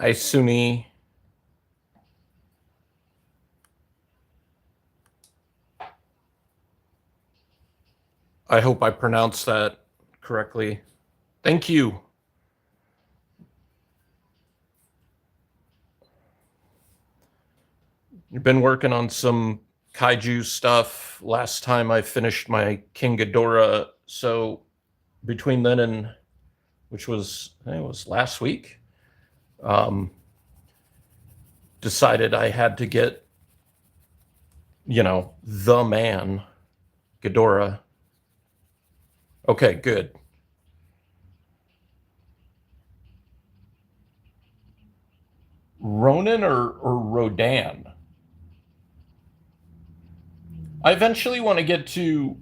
Hi, Suni. I hope I pronounced that correctly. Thank you. You've been working on some kaiju stuff. Last time I finished my King Ghidorah. So between then and which was I think it was last week, um, decided I had to get the man Ghidorah. Okay, good. Ronan or Rodan. I eventually want to get to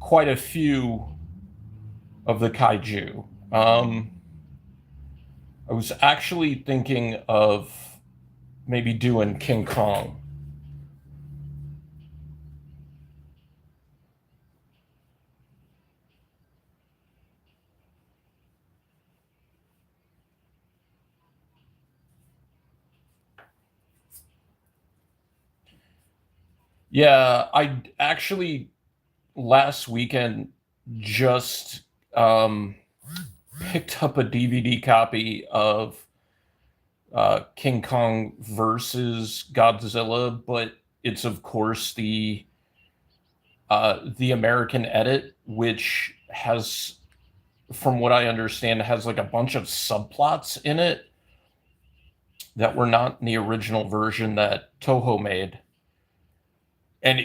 quite a few of the kaiju. I was actually thinking of maybe doing King Kong. Yeah, I actually last weekend just um, picked up a DVD copy of King Kong versus Godzilla, but it's of course the American edit, which has, from what I understand, has like a bunch of subplots in it that were not in the original version that Toho made. And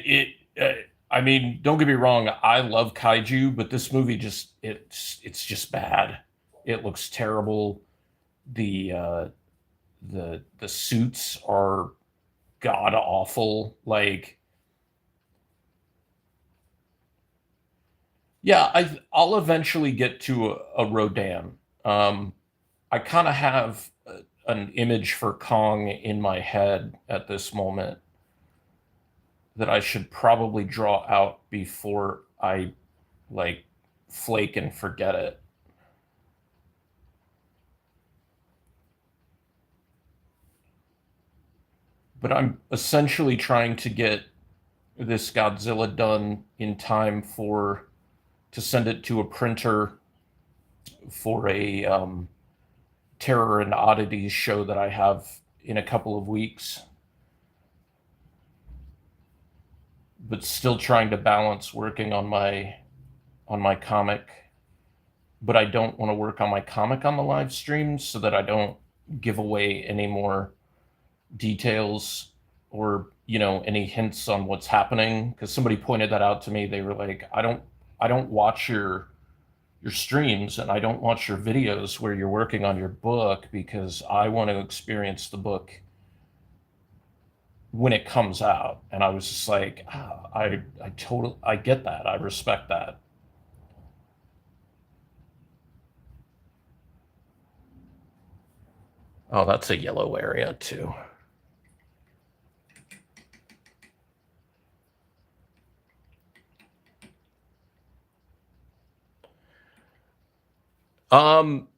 I mean, don't get me wrong, I love kaiju, but this movie just it's just bad. It looks terrible. The the the suits are god awful. Like, yeah, I'll eventually get to a Rodan. I kind of have an image for Kong in my head at this moment that I should probably draw out before I like flake and forget it. But I'm essentially trying to get this Godzilla done in time for to send it to a printer for a Terror and Oddities show that I have in a couple of weeks. But still trying to balance working on my comic, but I don't want to work on my comic on the live stream so that I don't give away any more details or any hints on what's happening, because somebody pointed that out to me. They were like, I don't watch your streams and I don't watch your videos where you're working on your book because I want to experience the book when it comes out. And I was just like, I totally, I get that, I respect that. Oh, that's a yellow area too.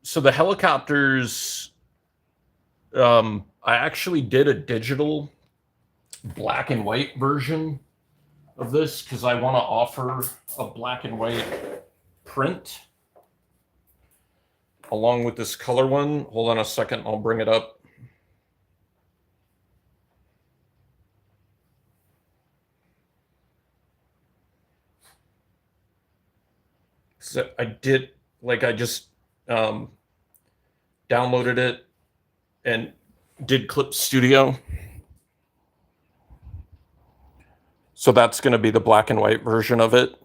So the helicopters, I actually did a digital black and white version of this because I want to offer a black and white print along with this color one. Hold on a second, I'll bring it up. So I did, like, I just um, downloaded it and did Clip Studio. So that's going to be the black and white version of it.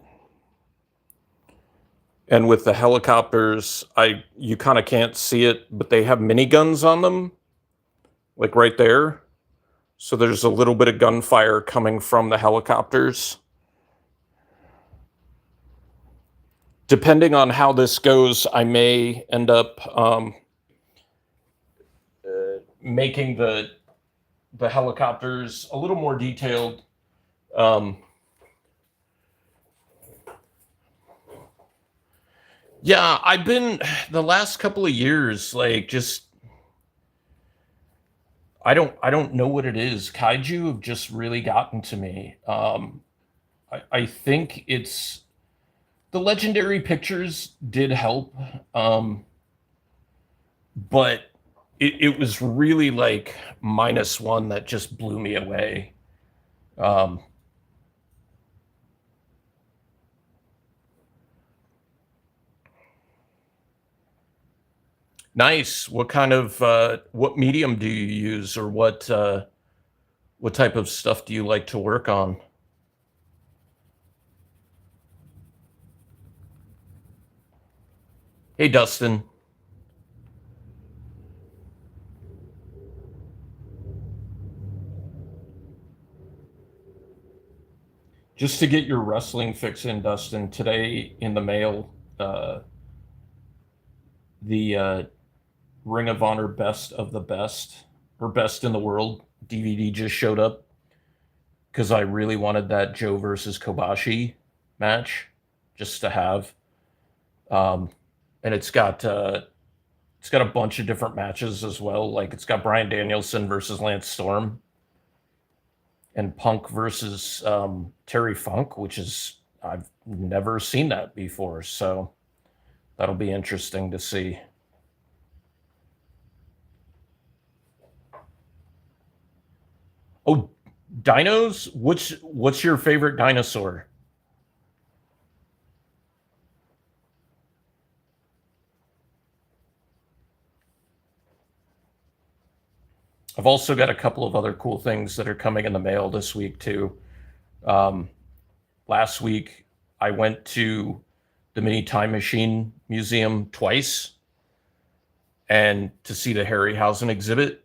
And with the helicopters, I you kind of can't see it, but they have miniguns on them, like right there. So there's a little bit of gunfire coming from the helicopters. Depending on how this goes, I may end up making the helicopters a little more detailed. Um, yeah, I've been the last couple of years like just I don't know what it is. Kaiju have just really gotten to me. I think it's the legendary pictures did help, um, but it was really like -1 that just blew me away. Um, nice. What kind of what medium do you use, or what type of stuff do you like to work on? Hey, Dustin. Just to get your wrestling fix in, Dustin, today in the mail, the Ring of Honor Best of the Best, or Best in the World DVD just showed up because I really wanted that Joe versus Kobashi match just to have. Um, and it's got a bunch of different matches as well. Like it's got Brian Danielson versus Lance Storm and Punk versus Terry Funk, which is I've never seen that before. So that'll be interesting to see. Oh, dinos? What's your favorite dinosaur? I've also got a couple of other cool things that are coming in the mail this week too. Um, Last week, I went to the Mini Time Machine Museum twice and to see the Harryhausen exhibit.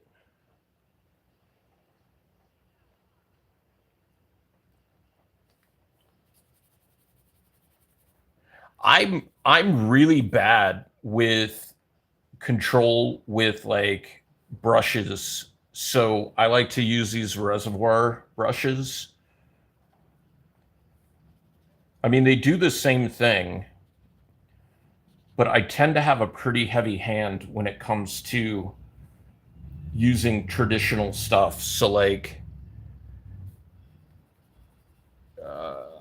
I'm really bad with control with like brushes. So I like to use these reservoir brushes. I mean, they do the same thing, but I tend to have a pretty heavy hand when it comes to using traditional stuff. So like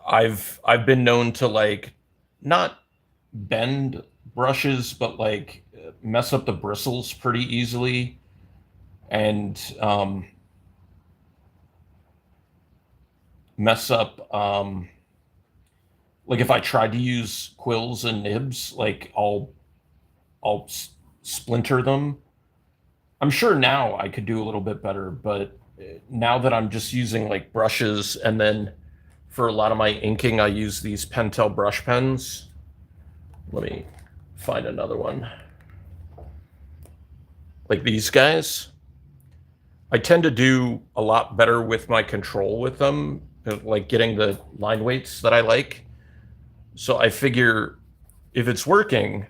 I've been known to like not bend brushes, but like mess up the bristles pretty easily. And mess up like if I tried to use quills and nibs, like I'll splinter them. I'm sure now I could do a little bit better, but now that I'm just using like brushes, and then for a lot of my inking I use these Pentel brush pens. Let me find another one. Like these guys. I tend to do a lot better with my control with them, like getting the line weights that I like. So I figure if it's working,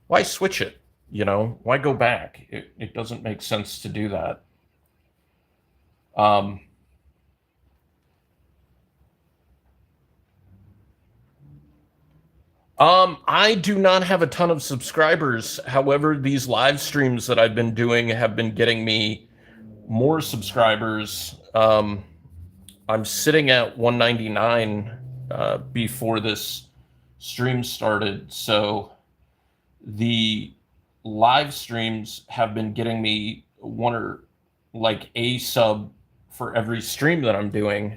why switch it? You know, why go back? It doesn't make sense to do that. Um, I do not have a ton of subscribers. However, these live streams that I've been doing have been getting me more subscribers. I'm sitting at 199 before this stream started. So the live streams have been getting me one or like a sub for every stream that I'm doing.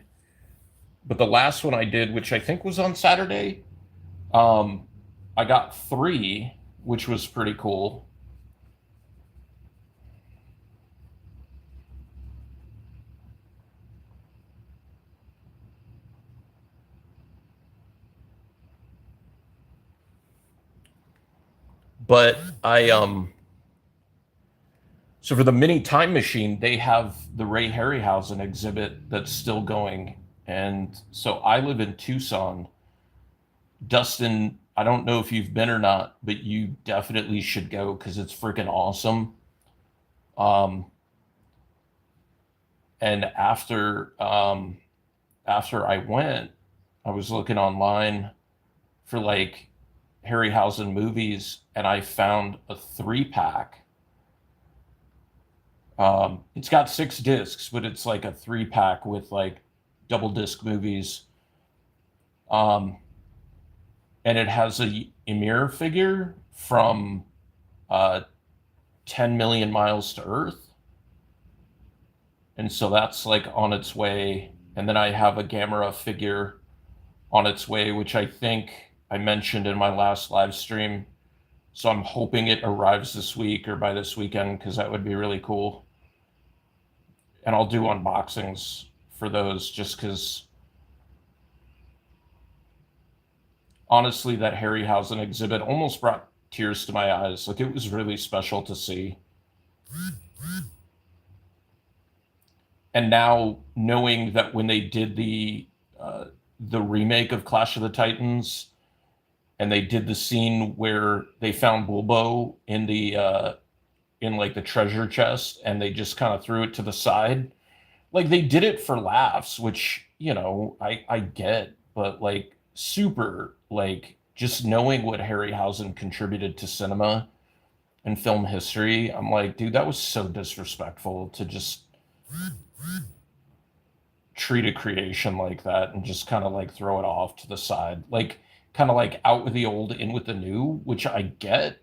But the last one I did, which I think was on Saturday, um, I got three, which was pretty cool. But so for the mini time machine, they have the Ray Harryhausen exhibit that's still going. And so I live in Tucson. Dustin, I don't know if you've been or not, but you definitely should go because it's freaking awesome. Um, and after I went, I was looking online for like Harryhausen movies, and I found a 3 pack It's got 6 discs, but it's like a 3-pack with like double disc movies. Um, and it has a Ymir figure from uh, 10 million miles to Earth. And so that's like on its way. And then I have a Gamera figure on its way, which I think I mentioned in my last live stream. So I'm hoping it arrives this week or by this weekend, because that would be really cool. And I'll do unboxings for those, just because honestly, that Harryhausen exhibit almost brought tears to my eyes. Like, it was really special to see. And now knowing that when they did the remake of Clash of the Titans, and they did the scene where they found Bulbo in the in like the treasure chest, and they just kind of threw it to the side. Like, they did it for laughs, which, I get, but like, super, like, just knowing what Harryhausen contributed to cinema and film history, I'm like, dude, that was so disrespectful to just treat a creation like that and just kind of like throw it off to the side. Like, kind of like out with the old, in with the new, which I get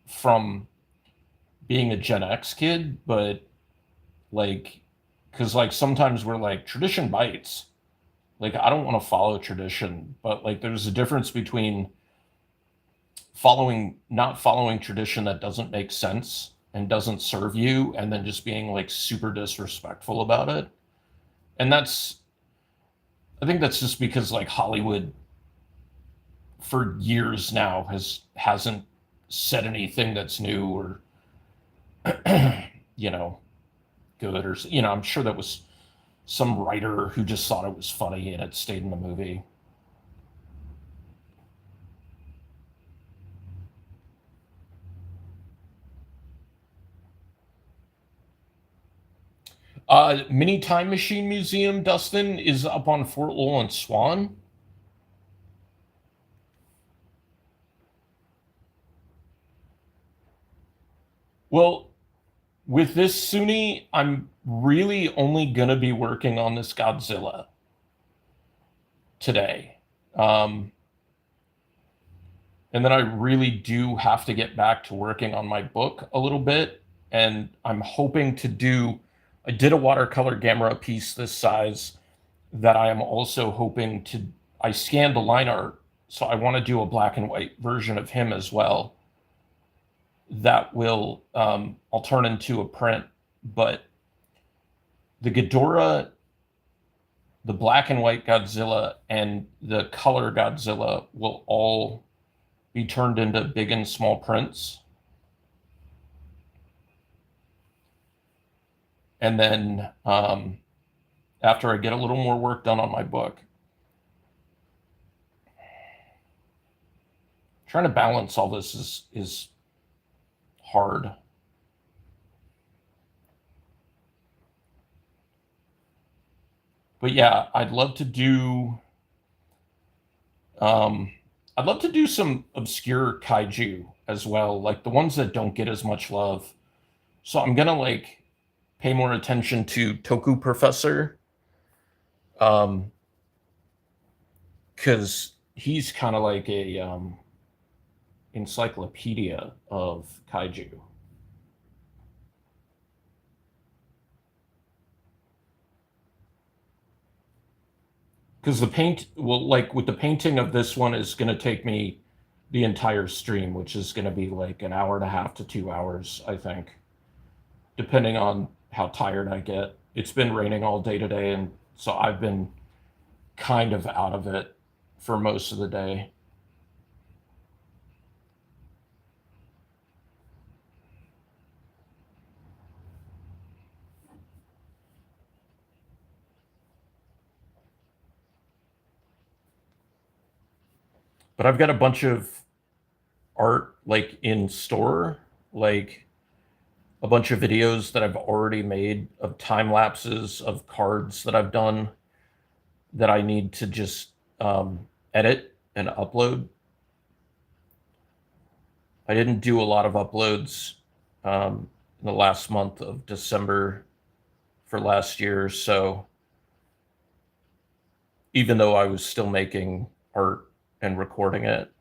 from being a Gen X kid, but like, because like sometimes we're like, tradition bites. Like, I don't want to follow tradition, but like, there's a difference between not following tradition that doesn't make sense and doesn't serve you, and then just being like super disrespectful about it. And I think that's just because like Hollywood for years now hasn't said anything that's new or you know good, or I'm sure that was some writer who just thought it was funny and it stayed in the movie. Mini Time Machine Museum, Dustin, is up on Fort Lowell and Swan. Well, with this Suni, I'm really only gonna be working on this Godzilla today. And then I really do have to get back to working on my book a little bit. And I'm hoping I did a watercolor Gamera piece this size that I am also hoping I scanned the line art. So I want to do a black and white version of him as well. That I'll turn into a print. But the Ghidorah, the black and white Godzilla, and the color Godzilla will all be turned into big and small prints. And then after I get a little more work done on my book, trying to balance all this is hard. But yeah, I'd love to do some obscure kaiju as well, like the ones that don't get as much love. So I'm gonna like pay more attention to Toku Professor, because he's kind of like a encyclopedia of kaiju. Because like with the painting of this one is going to take me the entire stream, which is going to be like an hour and a half to 2 hours, I think, depending on how tired I get. It's been raining all day today, and so I've been kind of out of it for most of the day. But I've got a bunch of art like in store, like a bunch of videos that I've already made of time lapses of cards that I've done that I need to just edit and upload. I didn't do a lot of uploads in the last month of December for last year. So even though I was still making art and recording it.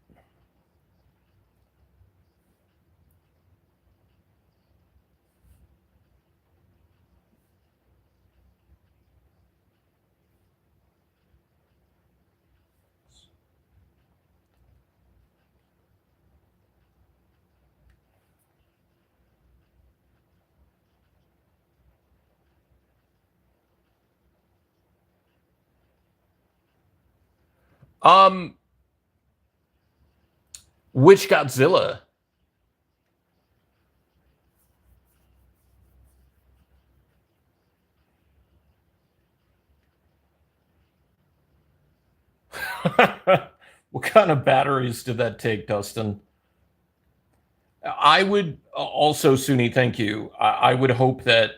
Um, which Godzilla? What kind of batteries did that take, Dustin? I would also, Suni, thank you. I would hope that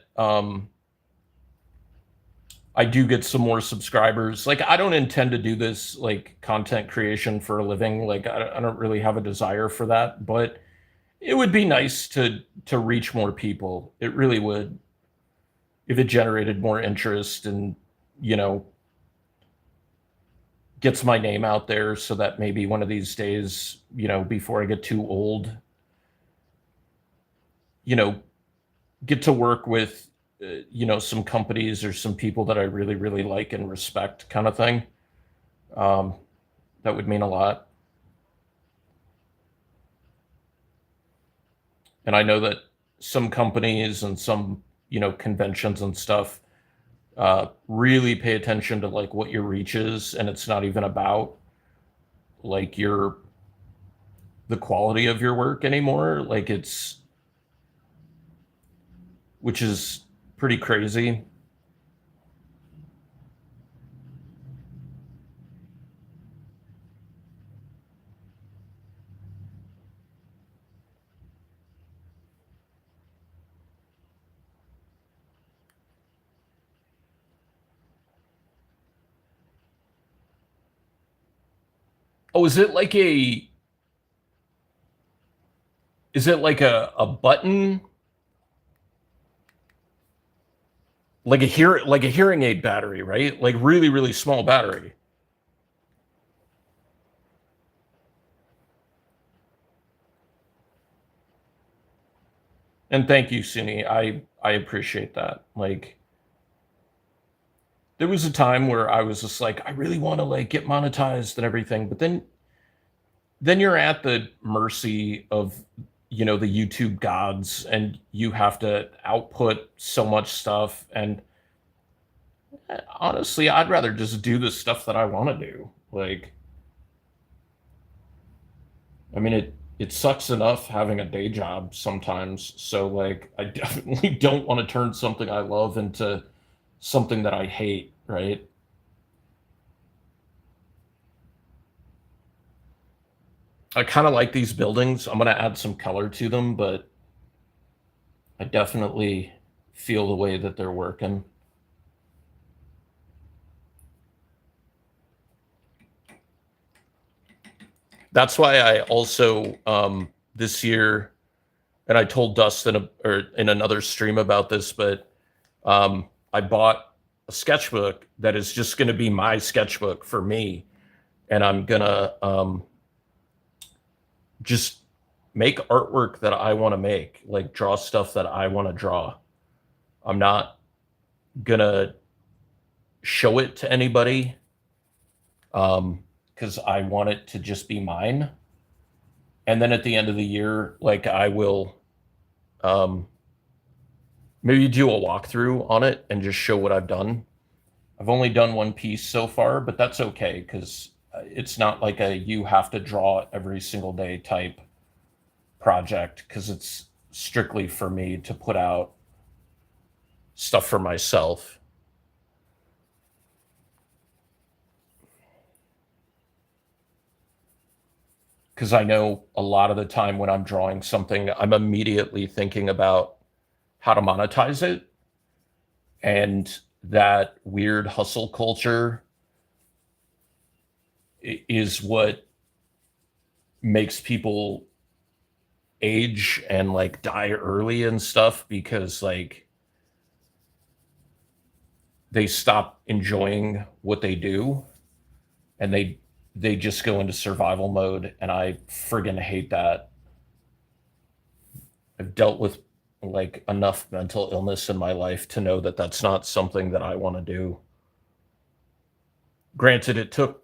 I do get some more subscribers. Like, I don't intend to do this like content creation for a living. Like, I don't really have a desire for that, but it would be nice to reach more people. It really would, if it generated more interest and you know gets my name out there, so that maybe one of these days, before I get too old, you know, get to work with some companies or some people that I really really like and respect, kind of thing. Um, that would mean a lot. And I know that some companies and some conventions and stuff really pay attention to like what your reach is, and it's not even about like your the quality of your work anymore. Like it's which is pretty crazy. Oh, is it like a button, like a hearing aid battery, right? Like really really small battery. And thank you, Suni. I appreciate that. Like there was a time where I was just like, I really want to like get monetized and everything, but then you're at the mercy of the YouTube gods, and you have to output so much stuff. And honestly, I'd rather just do the stuff that I want to do. Like, I mean, it sucks enough having a day job sometimes. So like, I definitely don't want to turn something I love into something that I hate. Right? I kind of like these buildings. I'm gonna add some color to them, but I definitely feel the way that they're working. That's why I also this year, and I told Dustin or in another stream about this, but I bought a sketchbook that is just going to be my sketchbook for me, and I'm gonna just make artwork that I want to make, like draw stuff that I want to draw. I'm not gonna show it to anybody because I want it to just be mine. And then at the end of the year, like I will um, maybe do a walkthrough on it and just show what I've done. I've only done one piece so far, but that's okay because it's not like a you have to draw every single day type project, because it's strictly for me to put out stuff for myself. Because I know a lot of the time when I'm drawing something, I'm immediately thinking about how to monetize it. And that weird hustle culture is what makes people age and like die early and stuff because like they stop enjoying what they do and they just go into survival mode, and I friggin' hate that. I've dealt with like enough mental illness in my life to know that that's not something that I want to do. Granted, it took,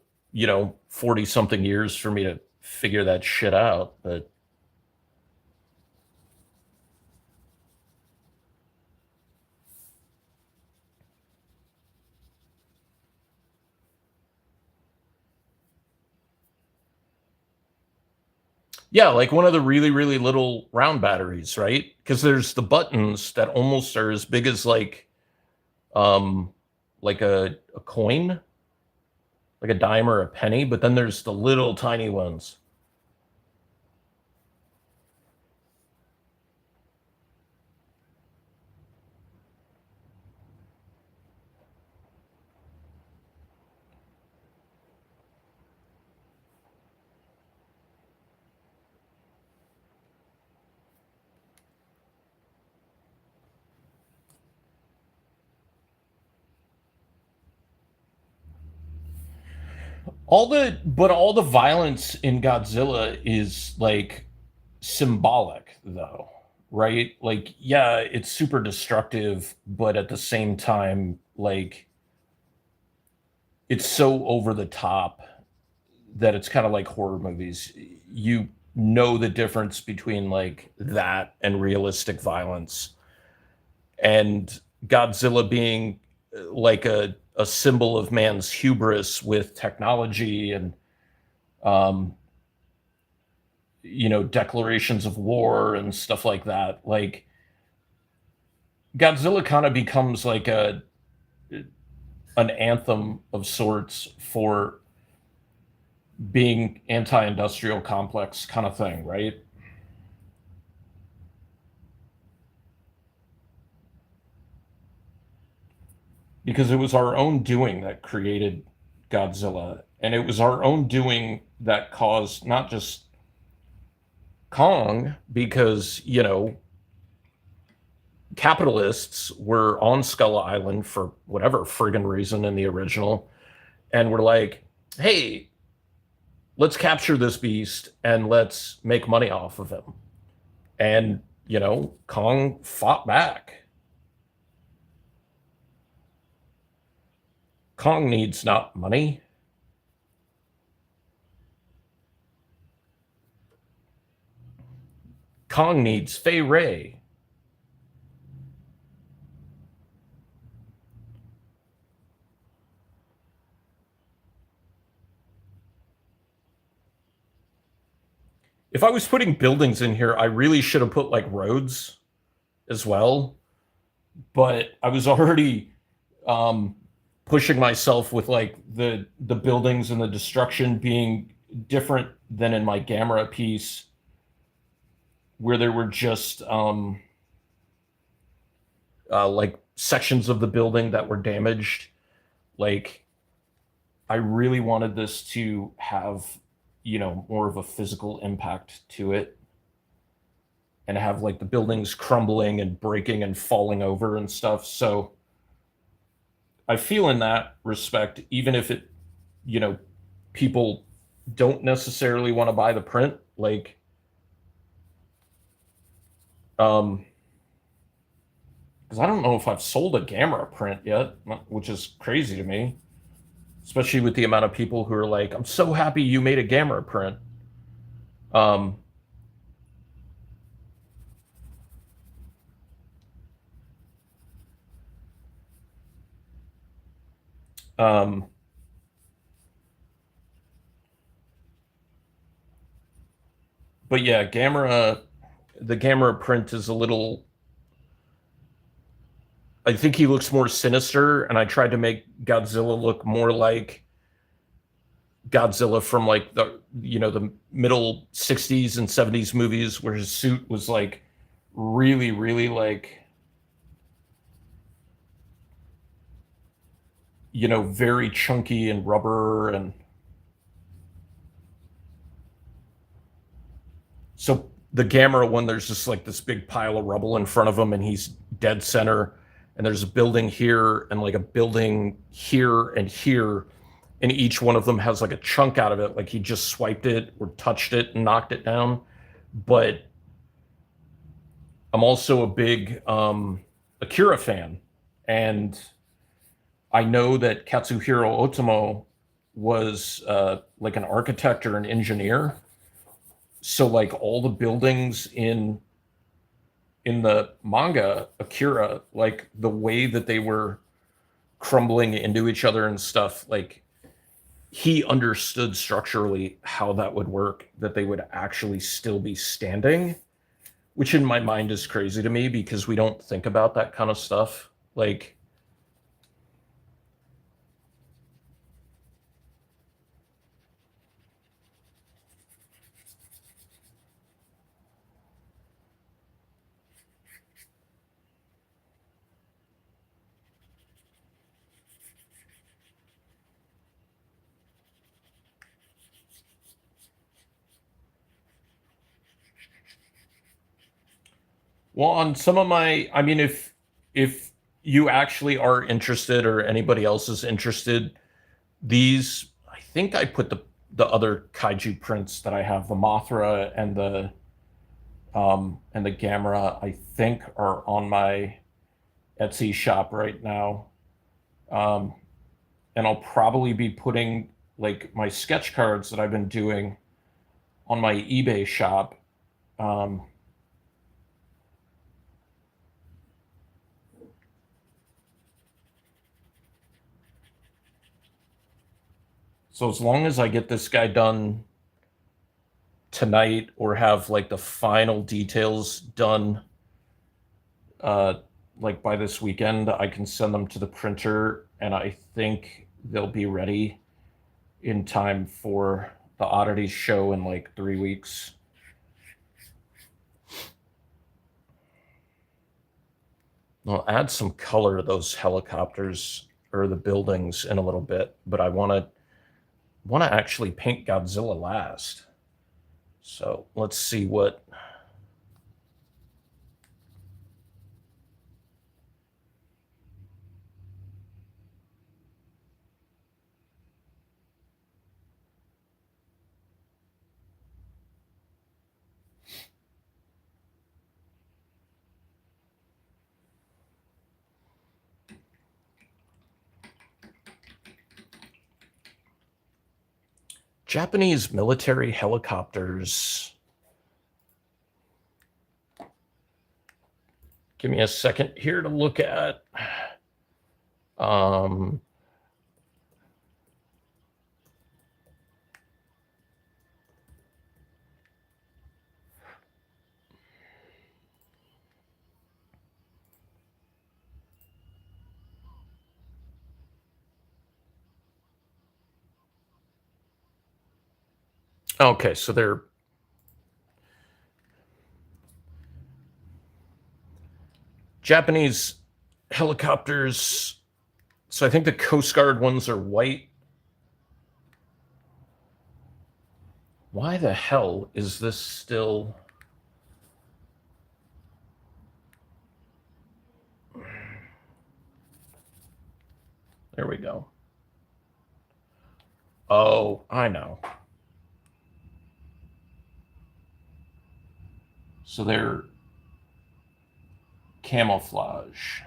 40 something years for me to figure that shit out, but yeah, like one of the really, really little round batteries, right? Because there's the buttons that almost are as big as um like a coin, like a dime or a penny, but then there's the little tiny ones. All the violence in Godzilla is like symbolic though, right? Like yeah, it's super destructive, but at the same time like it's so over the top that it's kind of like horror movies. You know the difference between like that and realistic violence, and Godzilla being like a symbol of man's hubris with technology and um, declarations of war and stuff like that. Like Godzilla kind of becomes like a an anthem of sorts for being anti-industrial complex kind of thing, right? Because it was our own doing that created Godzilla, and it was our own doing that caused not just Kong, because capitalists were on Skull Island for whatever friggin' reason in the original, and we're like, hey, let's capture this beast and let's make money off of him. And Kong fought back. Kong needs not money. Kong needs Fay Ray. If I was putting buildings in here, I really should have put like roads as well. But I was already um, pushing myself with like the buildings and the destruction being different than in my Gamera piece, where there were just like sections of the building that were damaged. Like I really wanted this to have more of a physical impact to it, and have like the buildings crumbling and breaking and falling over and stuff. So I feel in that respect, even if it, you know, people don't necessarily want to buy the print, like, um, because I don't know if I've sold a Gamera print yet, which is crazy to me, especially with the amount of people who are like, "I'm so happy you made a Gamera print." Um, um, but yeah, the Gamera print is a little. I think he looks more sinister, and I tried to make Godzilla look more like Godzilla from like the middle '60s and '70s movies, where his suit was like really, really like very chunky and rubber, and so the Gamera one, there's just like this big pile of rubble in front of him, and he's dead center. And there's a building here, and like a building here and here, and each one of them has like a chunk out of it, like he just swiped it or touched it and knocked it down. But I'm also a big Akira fan, and I know that Katsuhiro Otomo was like an architect or an engineer. So like all the buildings in the manga Akira, like the way that they were crumbling into each other and stuff, like he understood structurally how that would work, that they would actually still be standing, which in my mind is crazy to me because we don't think about that kind of stuff. Like, well, on some of my, I mean, if you actually are interested or anybody else is interested, these, I think I put the other kaiju prints that I have, the Mothra and the Gamera, I think are on my Etsy shop right now. Um, and I'll probably be putting like my sketch cards that I've been doing on my eBay shop. Um, so as long as I get this guy done tonight or have like the final details done uh, like by this weekend, I can send them to the printer, and I think they'll be ready in time for the oddities show in like 3 weeks. I'll add some color to those helicopters or the buildings in a little bit, but I want to actually paint Godzilla last. So let's see what. Japanese military helicopters. Give me a second here to look at. Um, okay, so they're Japanese helicopters. So I think the Coast Guard ones are white. Why the hell is this still? There we go. Oh, I know. So they're camouflage.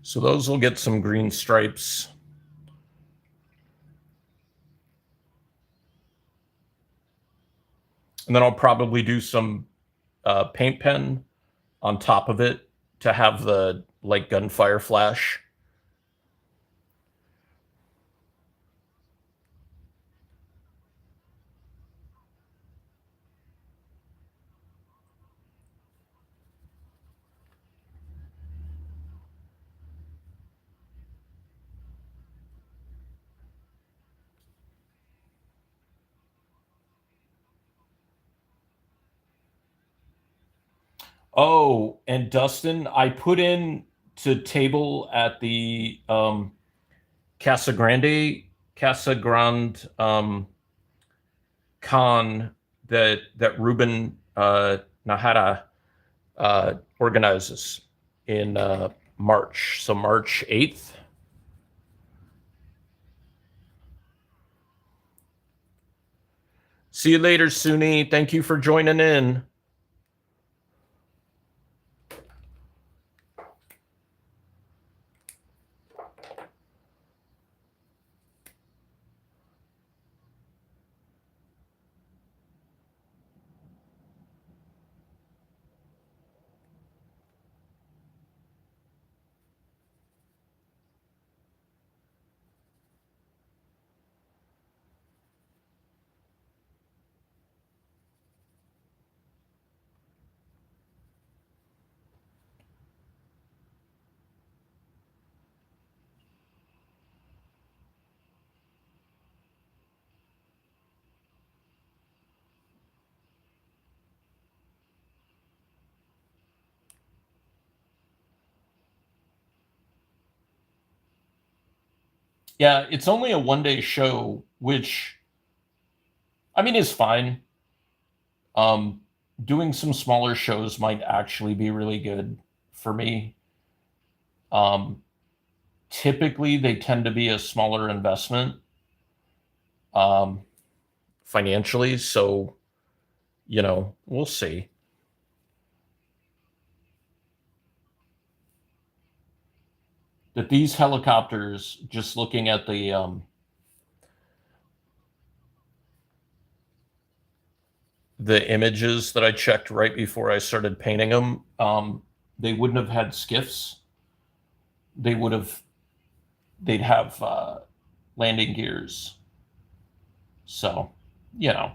So those will get some green stripes. And then I'll probably do some paint pen on top of it to have the like gunfire flash. Oh, and Dustin, I put in to table at the Casa Grande con that Ruben Nahara organizes in March. So March 8th. See you later, Suni. Thank you for joining in. Yeah, it's only a 1 day show, which I mean is fine. Um, Doing some smaller shows might actually be really good for me. Um, Typically, they tend to be a smaller investment um, financially. So, we'll see. That these helicopters, just looking at the images that I checked right before I started painting them, they wouldn't have had skiffs. They would have, they'd have landing gears. So, you know,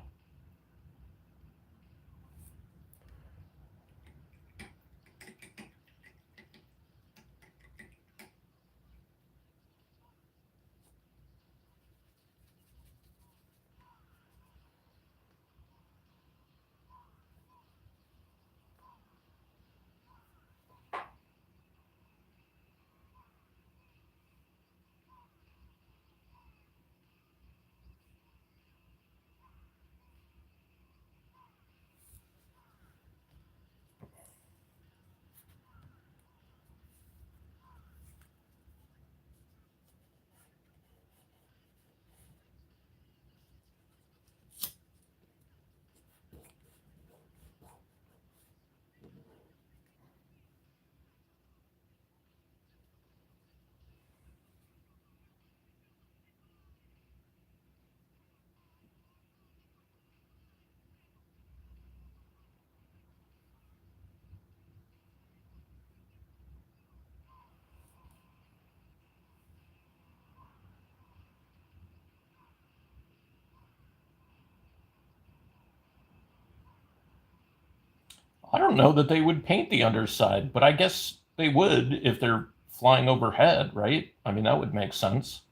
I don't know that they would paint the underside, but I guess they would if they're flying overhead, right? I mean, that would make sense.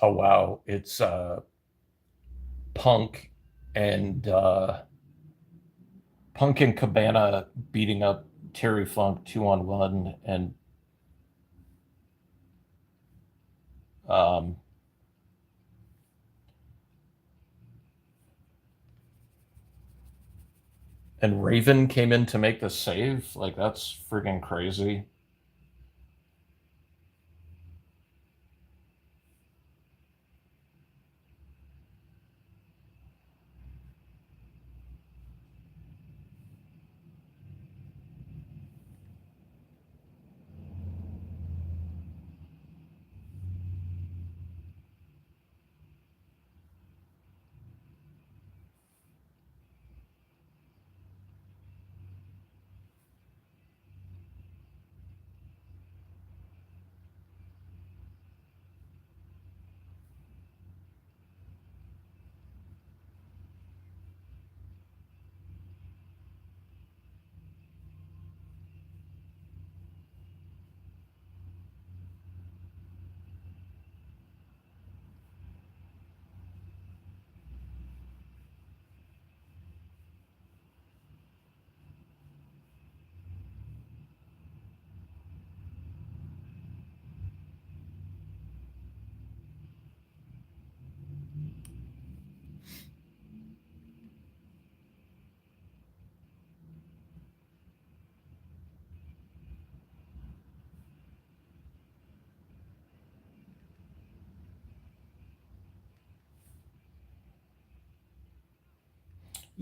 Oh wow, it's Punk and Punk and Cabana beating up Terry Funk 2-on-1, and um, And Raven came in to make the save? Like, that's friggin' crazy.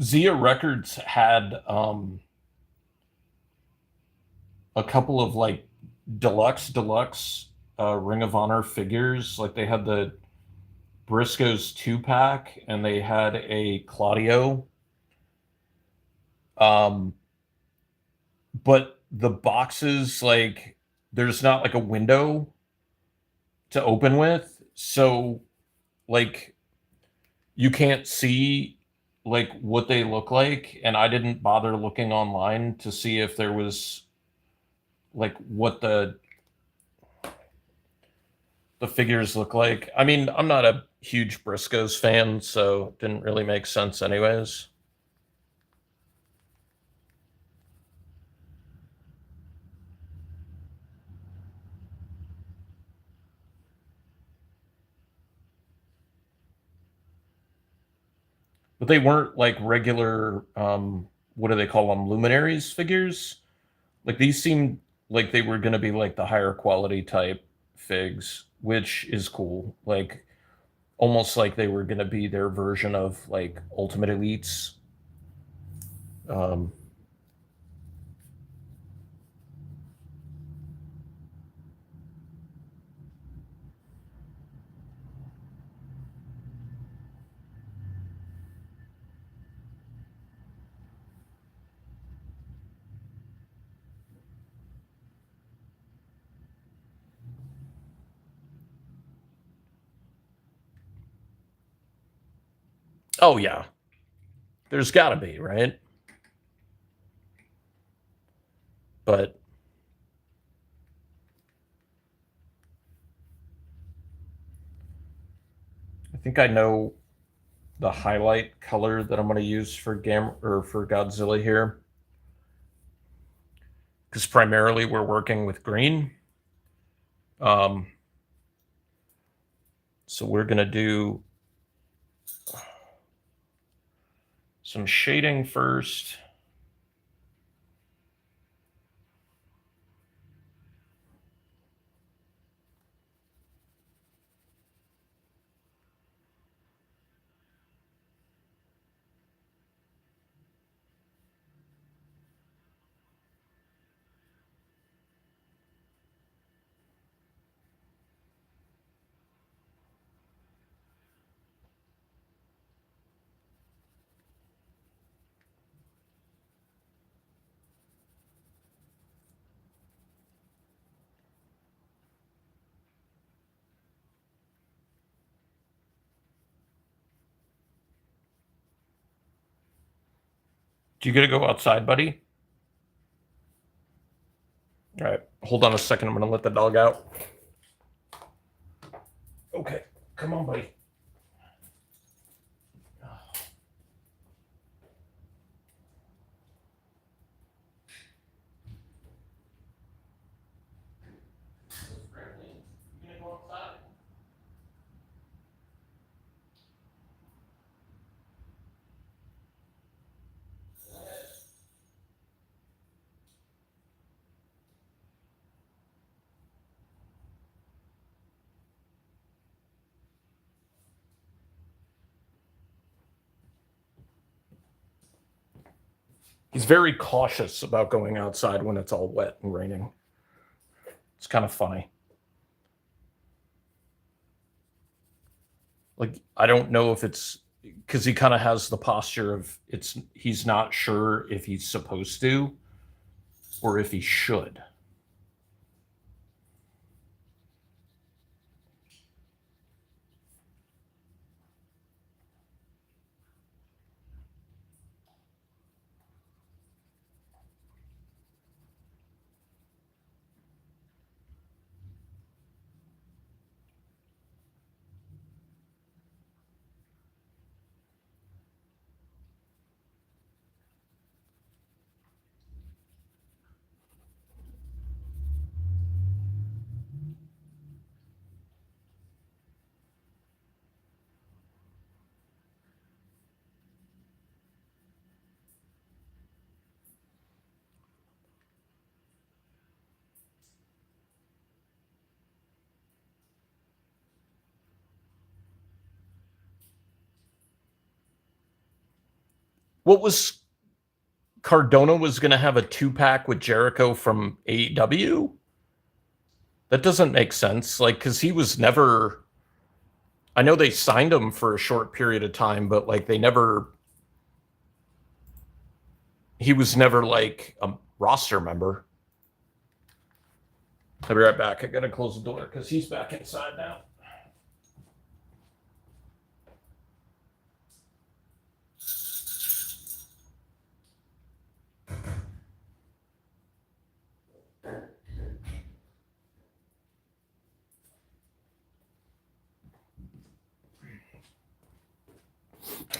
Zia Records had a couple of like deluxe Ring of Honor figures. Like they had the Briscoes 2-pack and they had a Claudio. Um, but the boxes, like, there's not like a window to open with. So, like, you can't see like what they look like. And I didn't bother looking online to see if there was like what the figures look like. I mean, I'm not a huge Briscoes fan, so it didn't really make sense anyways. But they weren't like regular what do they call them? Luminaries figures. Like these seemed like they were going to be like the higher quality type figs, which is cool. Like almost like they were going to be their version of like Ultimate Elites. Um, oh yeah, there's got to be, right? But I think I know the highlight color that I'm going to use for for Godzilla here, because primarily we're working with green. Um, so we're going to do some shading first. Do you got to go outside, buddy? All right, hold on a second. I'm going to let the dog out. Okay, come on, buddy. He's very cautious about going outside when it's all wet and raining. It's kind of funny. Like, I don't know if it's because he kind of has the posture of he's not sure if he's supposed to or if he should. What was Cardona was going to have a 2-pack with Jericho from AEW? That doesn't make sense. Like, because he was never. I know they signed him for a short period of time, but like they never. He was never like a roster member. I'll be right back. I gotta close the door because he's back inside now.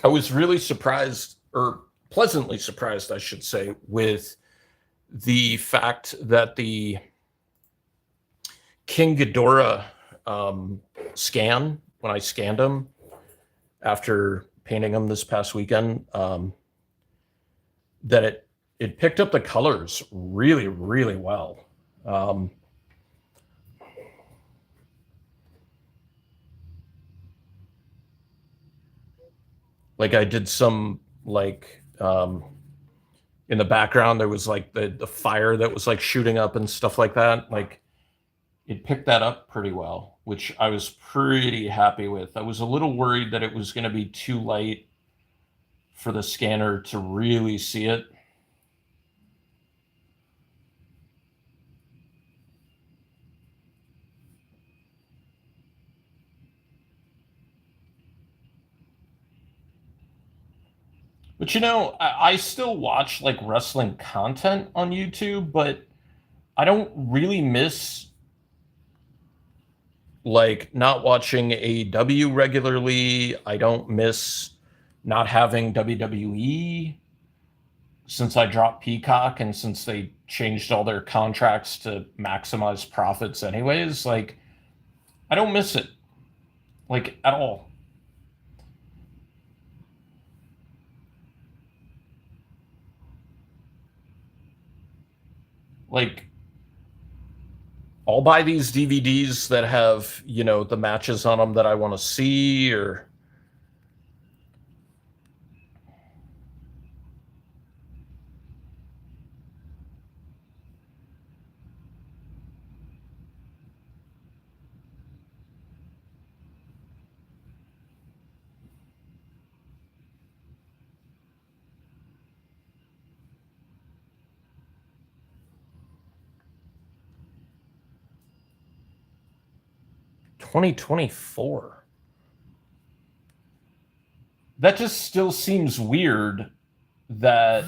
I was really surprised, or pleasantly surprised, I should say, with the fact that the King Ghidorah scan, when I scanned him after painting him this past weekend, that it picked up the colors really, really well. Like I did some like in the background there was like the fire that was like shooting up and stuff like that. Like it picked that up pretty well, which I was pretty happy with. I was a little worried that it was going to be too light for the scanner to really see it. But you know, I still watch like wrestling content on YouTube, but I don't really miss like not watching AEW regularly. I don't miss not having WWE since I dropped Peacock and since they changed all their contracts to maximize profits anyways. Like I don't miss it like at all. Like I'll buy these DVDs that have, you know, the matches on them that I want to see or 2024. That just still seems weird that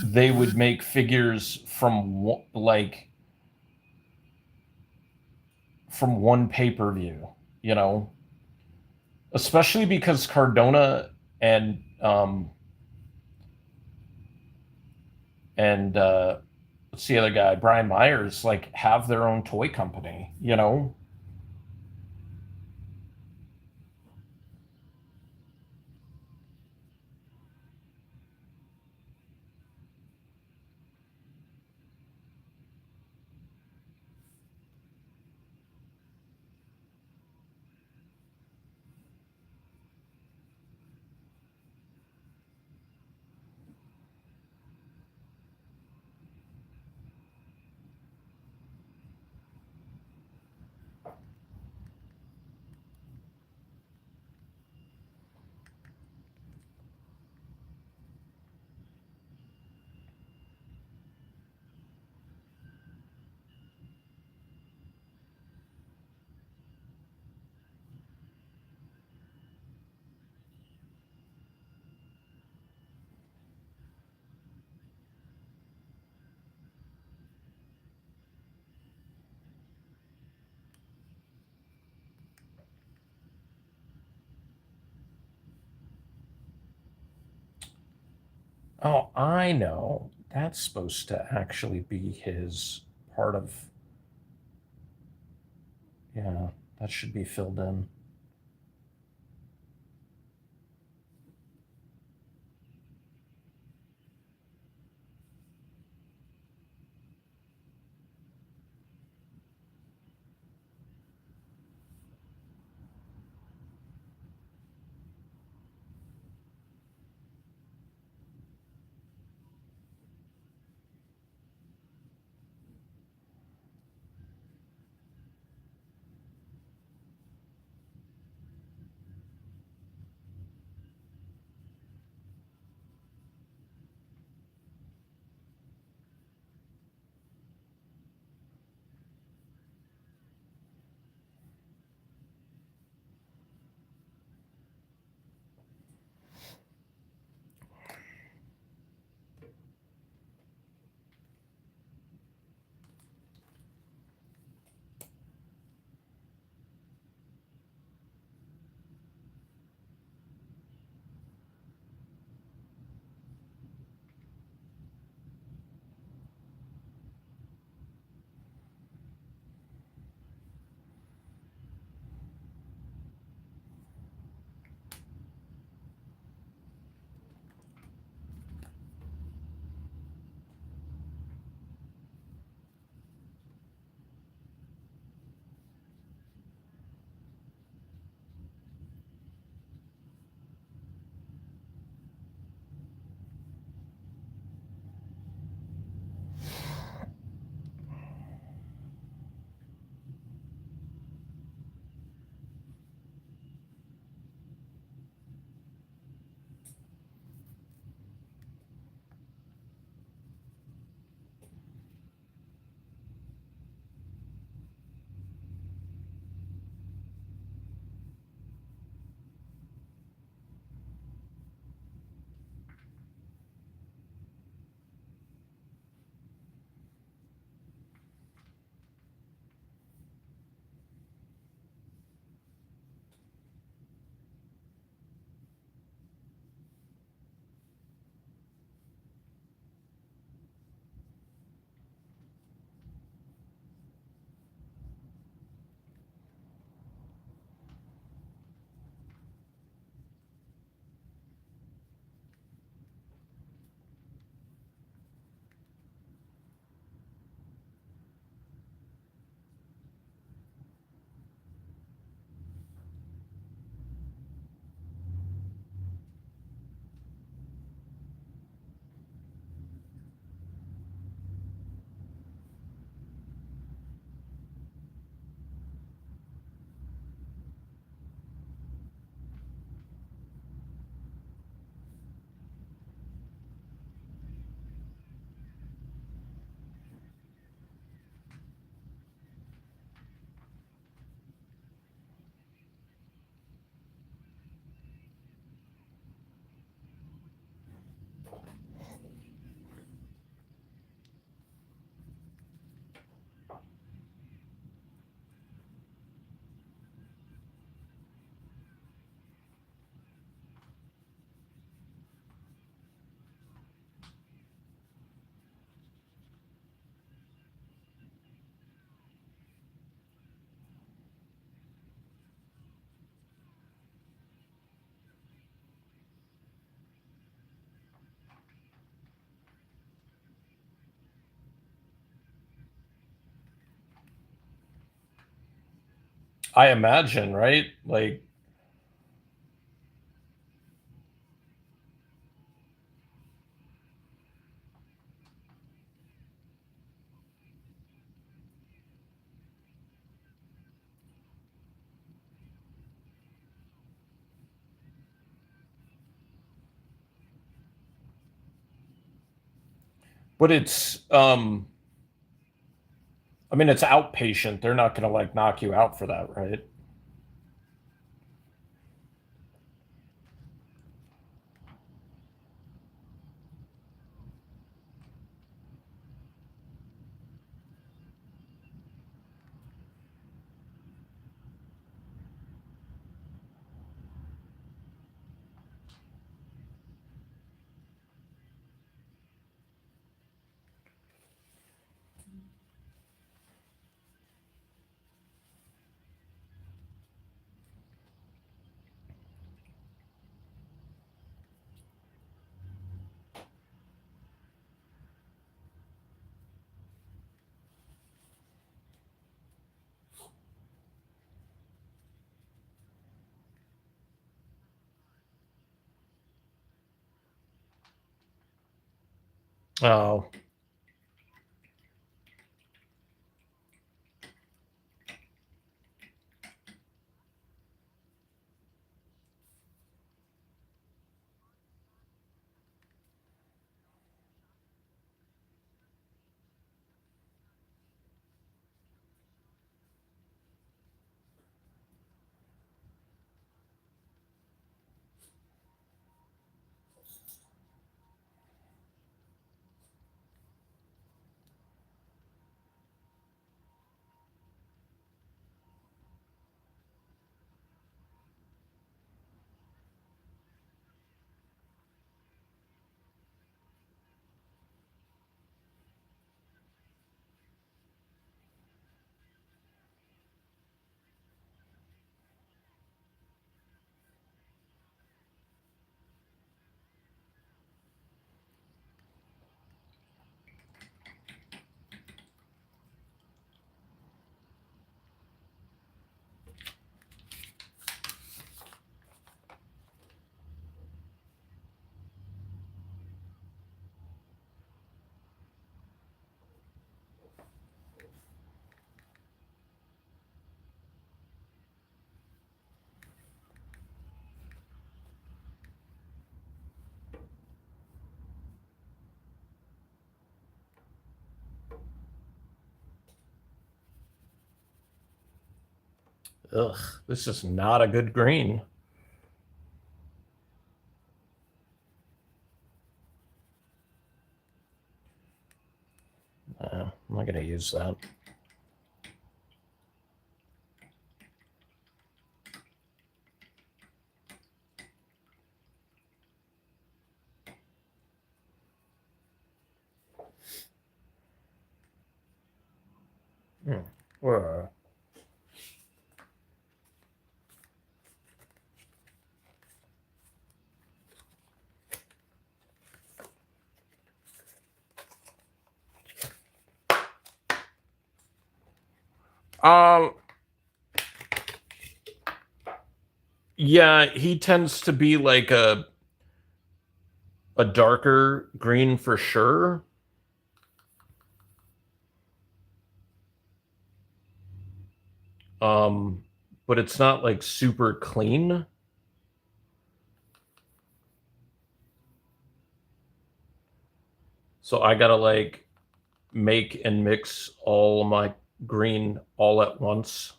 they would make figures from like from one pay-per-view, you know, especially because Cardona and and what's the other guy, Brian Myers, like have their own toy company, you know. Oh, I know. That's supposed to actually be his part of. Yeah, that should be filled in. I imagine, right? Like, but it's I mean, it's outpatient. They're not going to like knock you out for that, right? Oh. Ugh, this is not a good green. I'm not going to use that. Where? Yeah, he tends to be like a darker green for sure. Um, but it's not like super clean. So I gotta like make and mix all my green all at once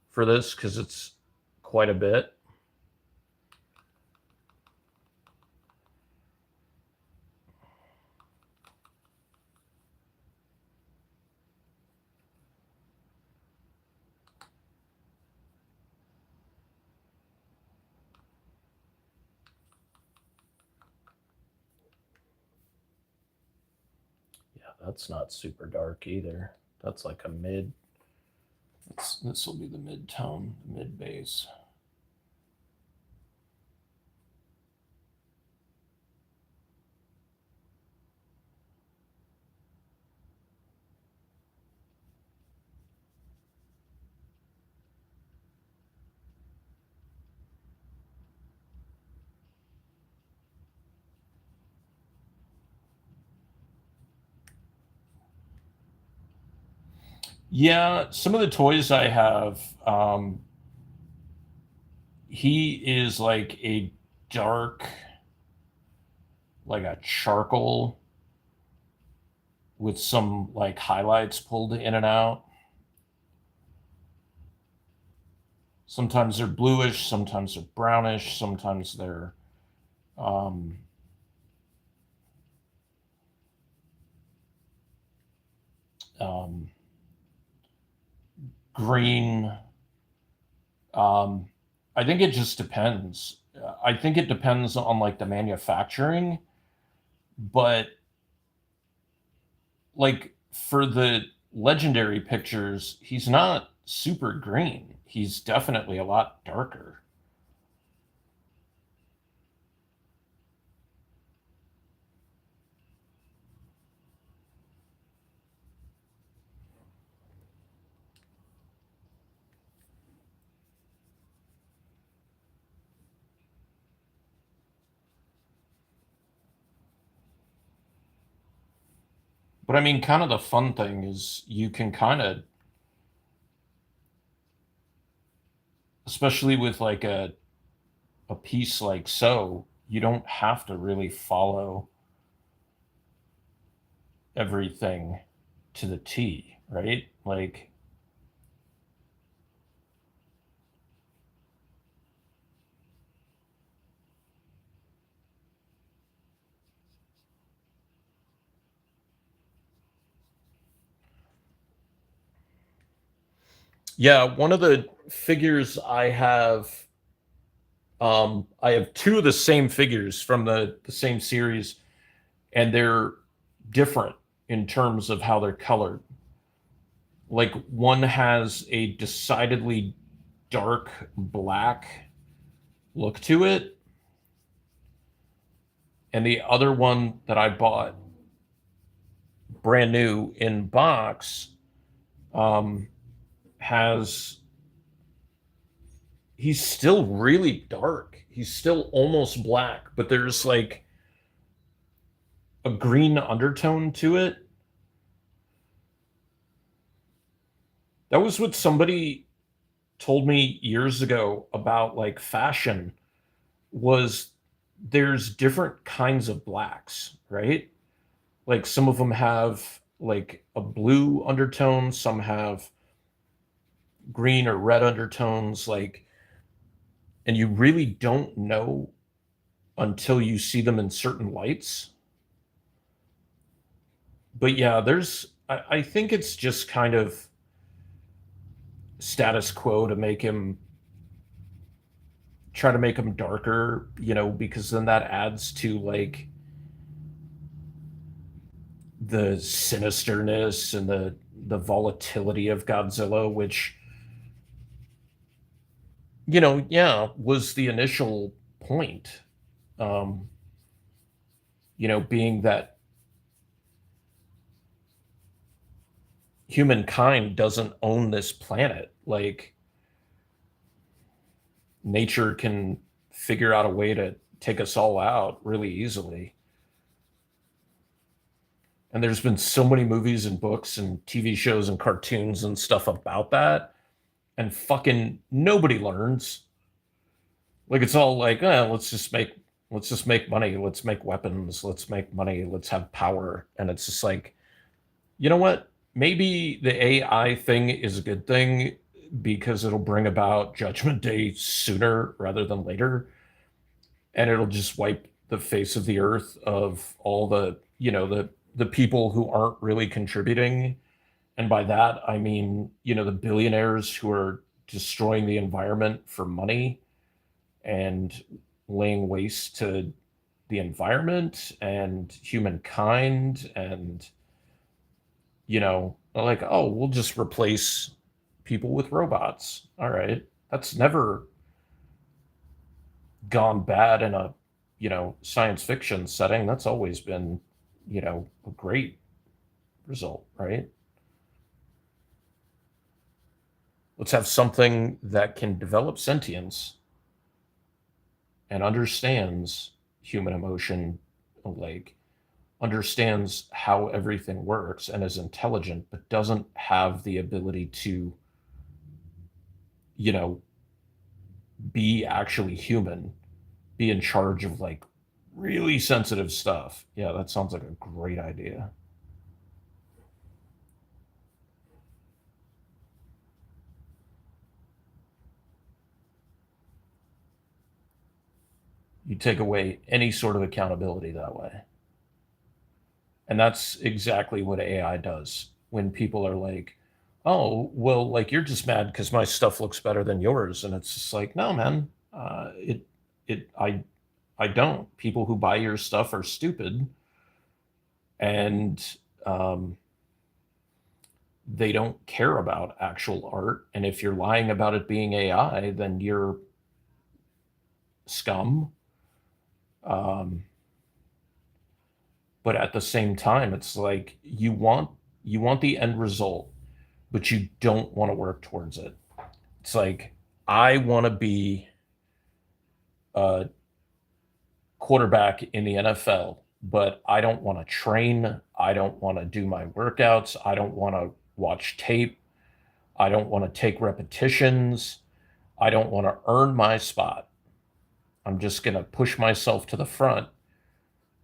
for this because it's quite a bit. Yeah, that's not super dark either. That's like a mid. This will be the mid tone, mid base. Yeah, some of the toys I have, he is like a dark, like a charcoal with some like highlights pulled in and out. Sometimes they're bluish, sometimes they're brownish, sometimes they're um, um, green. Um, I think it just depends. I think it depends on like the manufacturing, but like for the legendary pictures, he's not super green. He's definitely a lot darker. But I mean, kind of the fun thing is you can kind of, especially with like a piece like so, you don't have to really follow everything to the T, right? Like, yeah, one of the figures I have two of the same figures from the same series, and they're different in terms of how they're colored. Like one has a decidedly dark black look to it, and the other one that I bought brand new in box um, has he's still really dark. He's still almost black, but there's like a green undertone to it. That was what somebody told me years ago about like fashion was there's different kinds of blacks, right? Like some of them have like a blue undertone, some have green or red undertones, like, and you really don't know until you see them in certain lights. But yeah, I think it's just kind of status quo to make him try to make him darker, because then that adds to like the sinisterness and the volatility of Godzilla, which yeah, was the initial point. Um, being that humankind doesn't own this planet, like nature can figure out a way to take us all out really easily. And there's been so many movies and books and TV shows and cartoons and stuff about that, and fucking nobody learns. Like it's all like, let's just make money, let's make weapons, let's make money, let's have power. And it's just like, you know what? Maybe the AI thing is a good thing because it'll bring about Judgment Day sooner rather than later, and it'll just wipe the face of the earth of all the people who aren't really contributing. And by that, I mean, the billionaires who are destroying the environment for money and laying waste to the environment and humankind. And, like, oh, we'll just replace people with robots. All right. That's never gone bad in a, science fiction setting. That's always been, a great result, right? Let's have something that can develop sentience and understands human emotion, like understands how everything works and is intelligent, but doesn't have the ability to, you know, be actually human, be in charge of like really sensitive stuff. Yeah, that sounds like a great idea. You take away any sort of accountability that way. And that's exactly what AI does when people are like, oh, well, like you're just mad because my stuff looks better than yours. And it's just like, no, man, I don't. People who buy your stuff are stupid, and um, they don't care about actual art. And if you're lying about it being AI, then you're scum. Um, but at the same time, it's like you want the end result, but you don't want to work towards it. It's like I want to be a quarterback in the NFL, but I don't want to train. I don't want to do my workouts. I don't want to watch tape. I don't want to take repetitions. I don't want to earn my spot. I'm just going to push myself to the front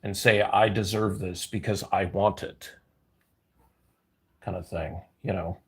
and say, I deserve this because I want it, kind of thing, you know?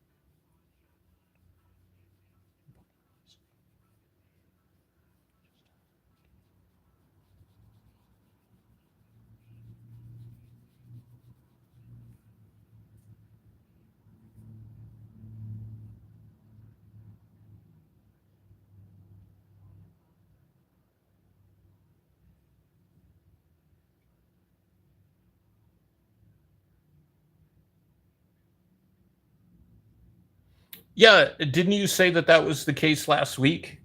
Yeah, didn't you say that that was the case last week?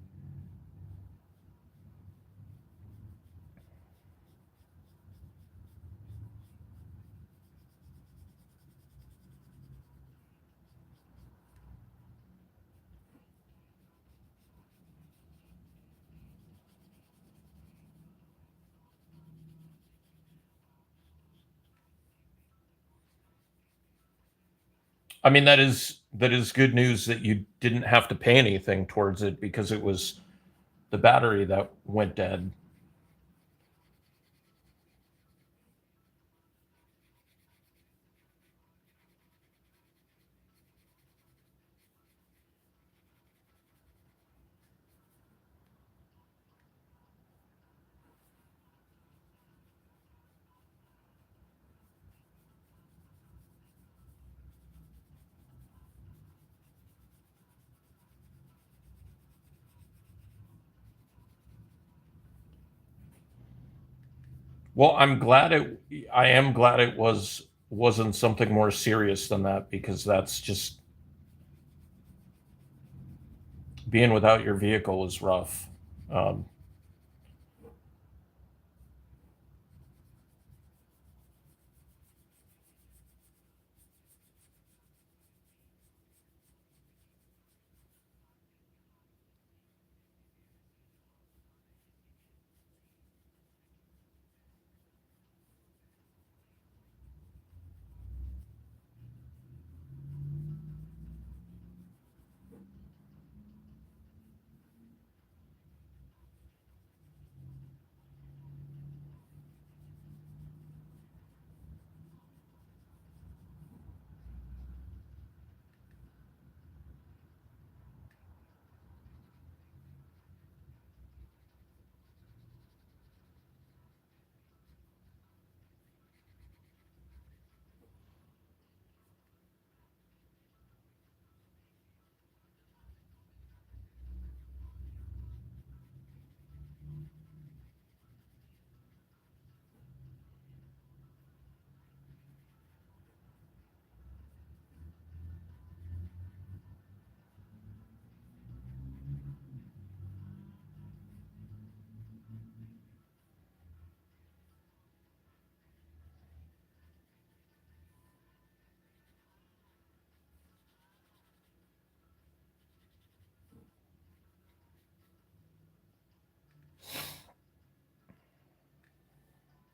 I mean, that is good news that you didn't have to pay anything towards it because it was the battery that went dead. Well, I am glad it wasn't something more serious than that because that's just being without your vehicle is rough. Um,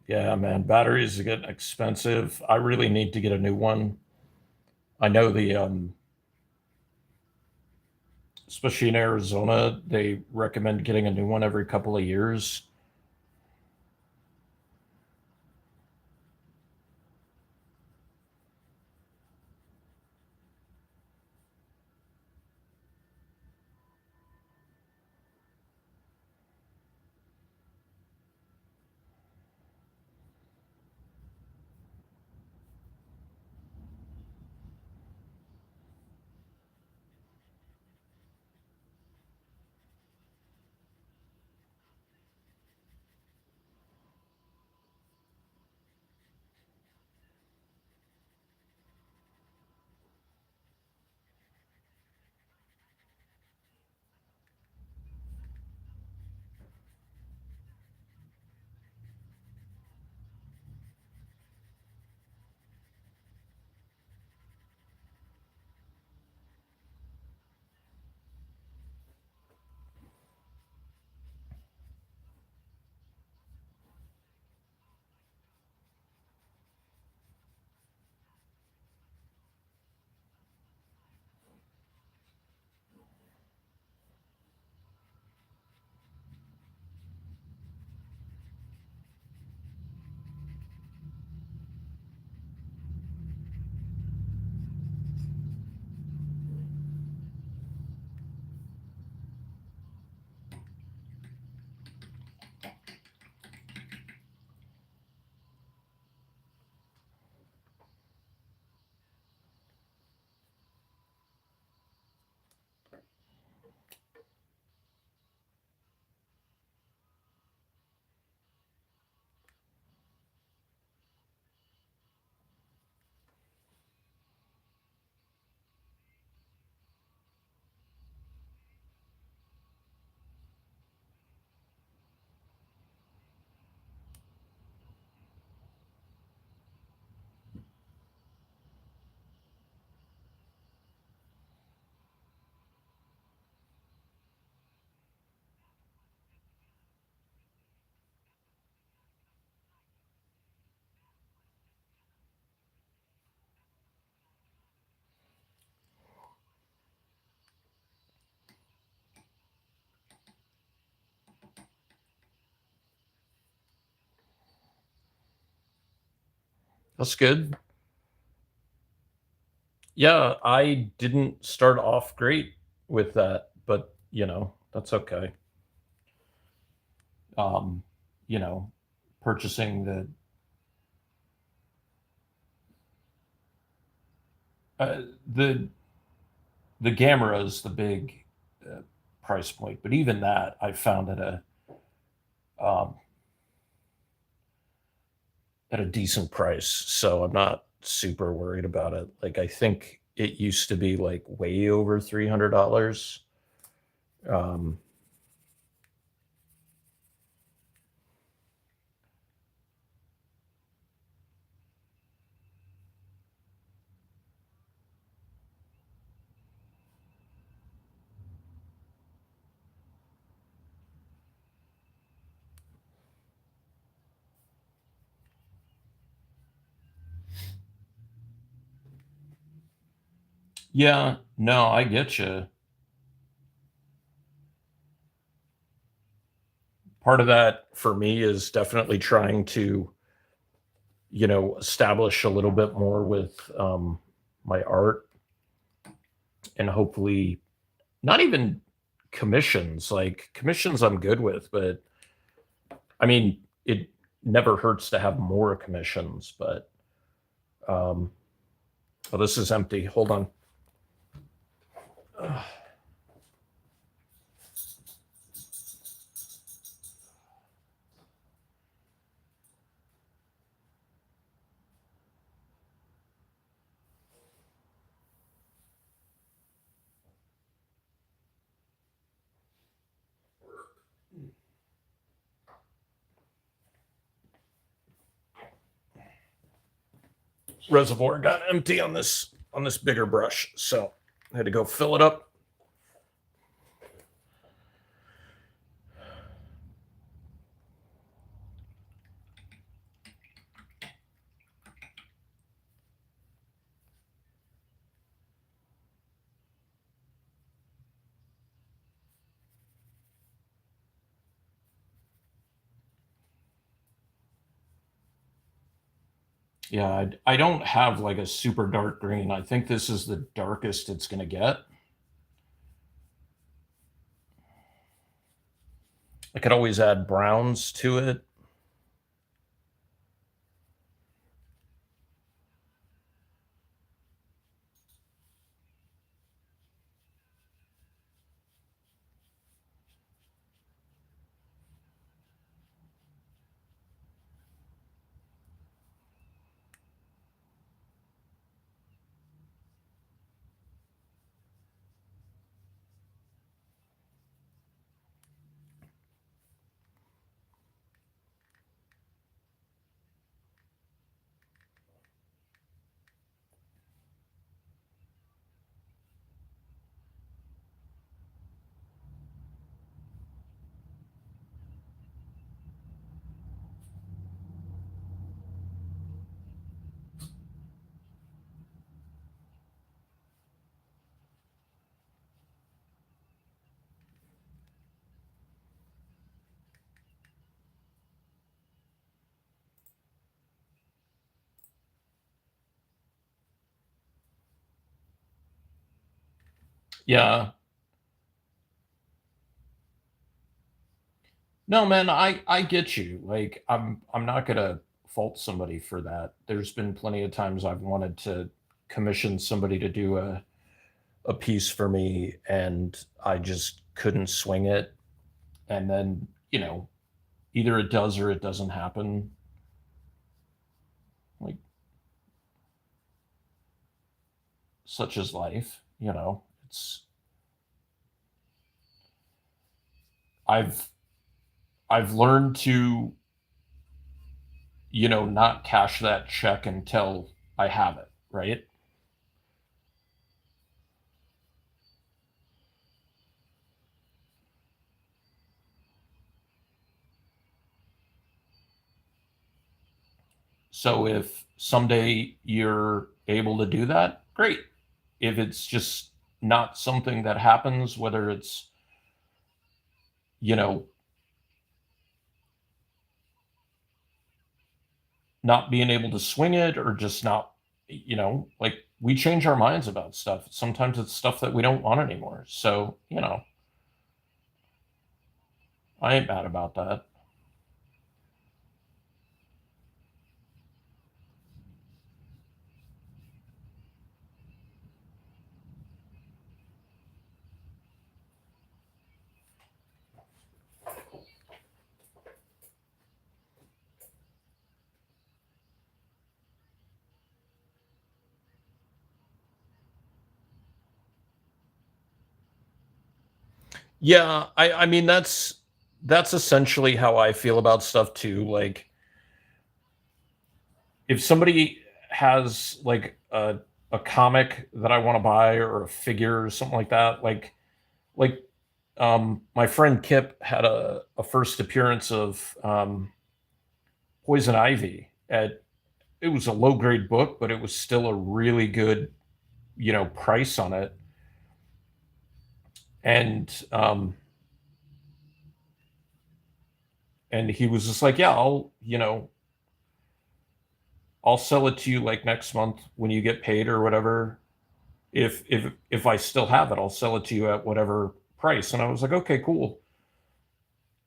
yeah, man, batteries are getting expensive. I really need to get a new one. I know especially in Arizona, they recommend getting a new one every couple of years. That's good. Yeah, I didn't start off great with that, but that's okay. Um, you know, purchasing uh, the the Gamera is the big uh, price point, but even that I found um, at a decent price, so I'm not super worried about it. Like I think it used to be like way over $300. Um, yeah, no, I get you. Part of that for me is definitely trying to establish a little bit more with my art, and hopefully not even commissions. Like commissions I'm good with, but I mean it never hurts to have more commissions. But um oh, this is empty. Hold on. Reservoir got empty on this bigger brush, so I had to go fill it up. Yeah, I don't have like a super dark green. I think this is the darkest it's going to get. I could always add browns to it. Yeah. No, man, I get you. Like I'm not going to fault somebody for that. There's been plenty of times I've wanted to commission somebody to do a piece for me and I just couldn't swing it, and then, either it does or it doesn't happen. Like such is life. It's I've I've learned to, not cash that check until I have it, right? So if someday you're able to do that, great. If it's just not something that happens, whether it's, you know, not being able to swing it, or just not, like, we change our minds about stuff. Sometimes it's stuff that we don't want anymore. So, I ain't mad about that. Yeah, I mean, that's essentially how I feel about stuff too. Like, if somebody has like a comic that I want to buy, or a figure or something like that, like my friend Kip had a first appearance of Poison Ivy. At It was a low grade book, but it was still a really good, price on it. And and he was just like, yeah, I'll sell it to you like next month when you get paid or whatever. If I still have it, I'll sell it to you at whatever price. And I was like, okay, cool.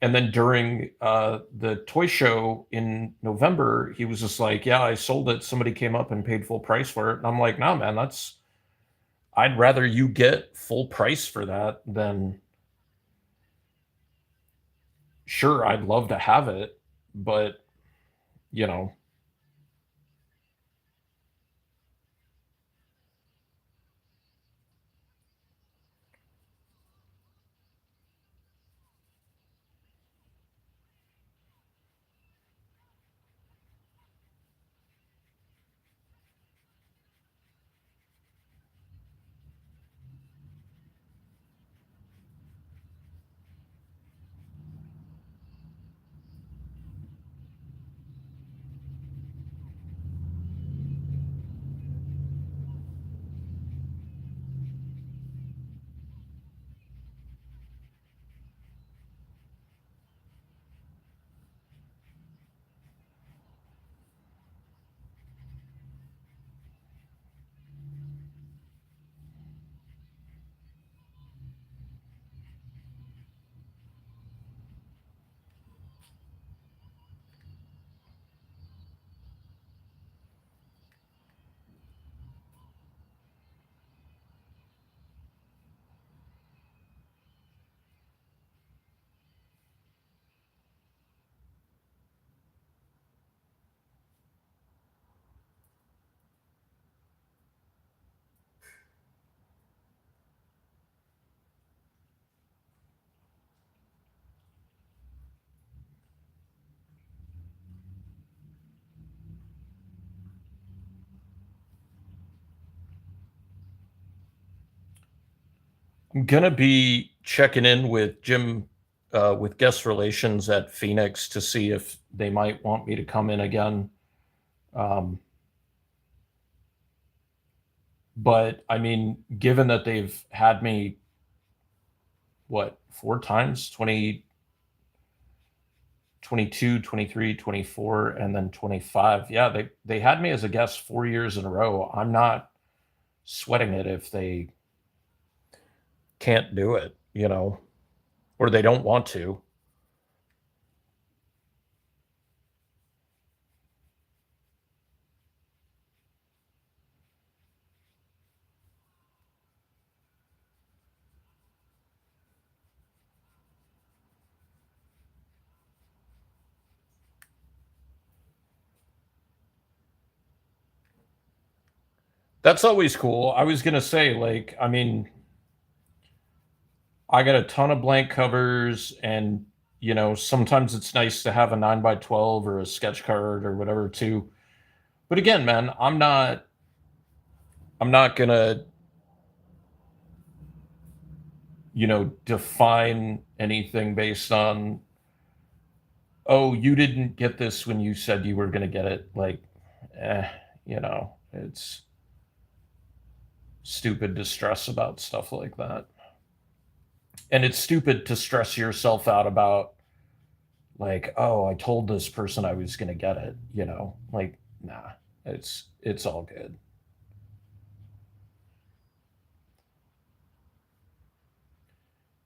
And then during the toy show in November, he was just like, yeah, I sold it. Somebody came up and paid full price for it. And I'm like, nah, man, I'd rather you get full price for that than, sure, I'd love to have it, but, you know, I'm gonna be checking in with Jim, with guest relations at Phoenix, to see if they might want me to come in again. Um, but I mean, given that they've had me, what, four times, 20, 22, 23, 24, and then 25. Yeah, they had me as a guest 4 years in a row. I'm not sweating it if they can't do it, or they don't want to. That's always cool. I was gonna say, like, I mean, I got a ton of blank covers, and sometimes it's nice to have a 9 by 12 or a sketch card or whatever too. But again, man, I'm not gonna, define anything based on, oh, you didn't get this when you said you were gonna get it. Like, it's stupid to stress about stuff like that. And it's stupid to stress yourself out about like, oh, I told this person I was going to get it, you know, like, nah, it's all good.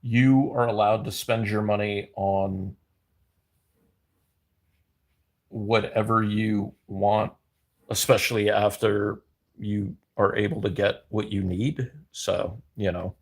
You are allowed to spend your money on whatever you want, especially after you are able to get what you need. So, you know,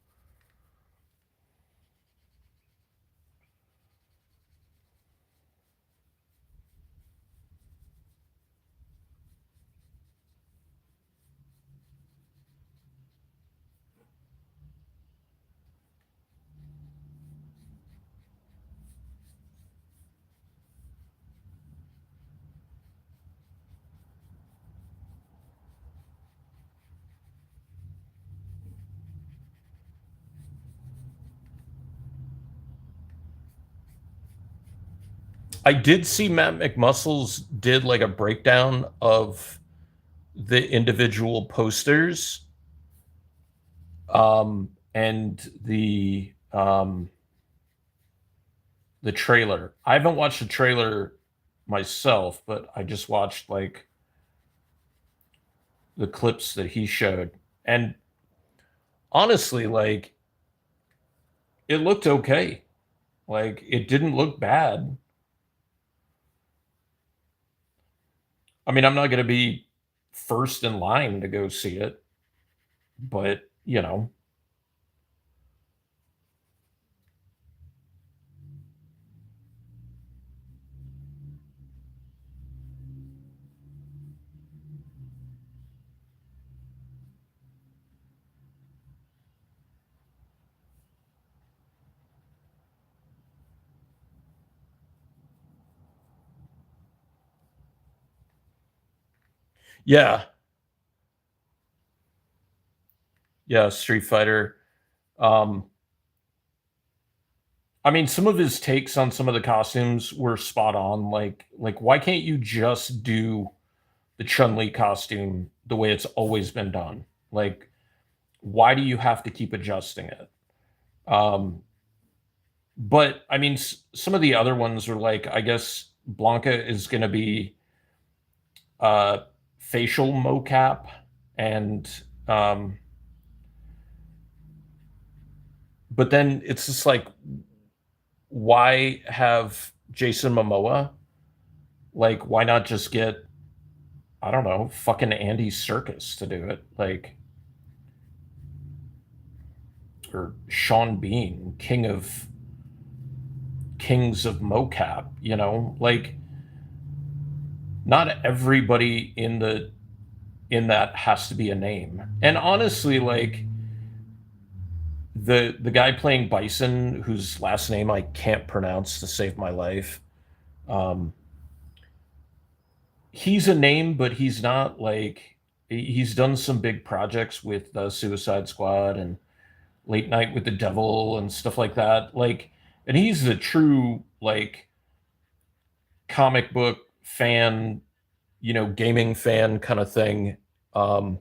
I did see Matt McMuscles did like a breakdown of the individual posters and the trailer. I haven't watched the trailer myself, but I just watched like the clips that he showed. And honestly, like it looked okay. Like it didn't look bad. I mean, I'm not going to be first in line to go see it, but you know, yeah, yeah, Street Fighter. Um, I mean, some of his takes on some of the costumes were spot on. Like why can't you just do the Chun-Li costume the way it's always been done? Like, why do you have to keep adjusting it? Um, but I mean, some of the other ones are like, I guess Blanca is going to be uh, facial mocap, and um, but then it's just like, why have Jason Momoa? Like, why not just get, I don't know, fucking Andy Serkis to do it? Like, or Sean Bean, kings of mocap, you know? Like, not everybody in that has to be a name. And honestly, like the guy playing Bison, whose last name I can't pronounce to save my life, um, he's a name, but he's not like he's done some big projects with the Suicide Squad and Late Night with the Devil and stuff like that. Like, and he's a true like comic book fan, you know, gaming fan kind of thing, um,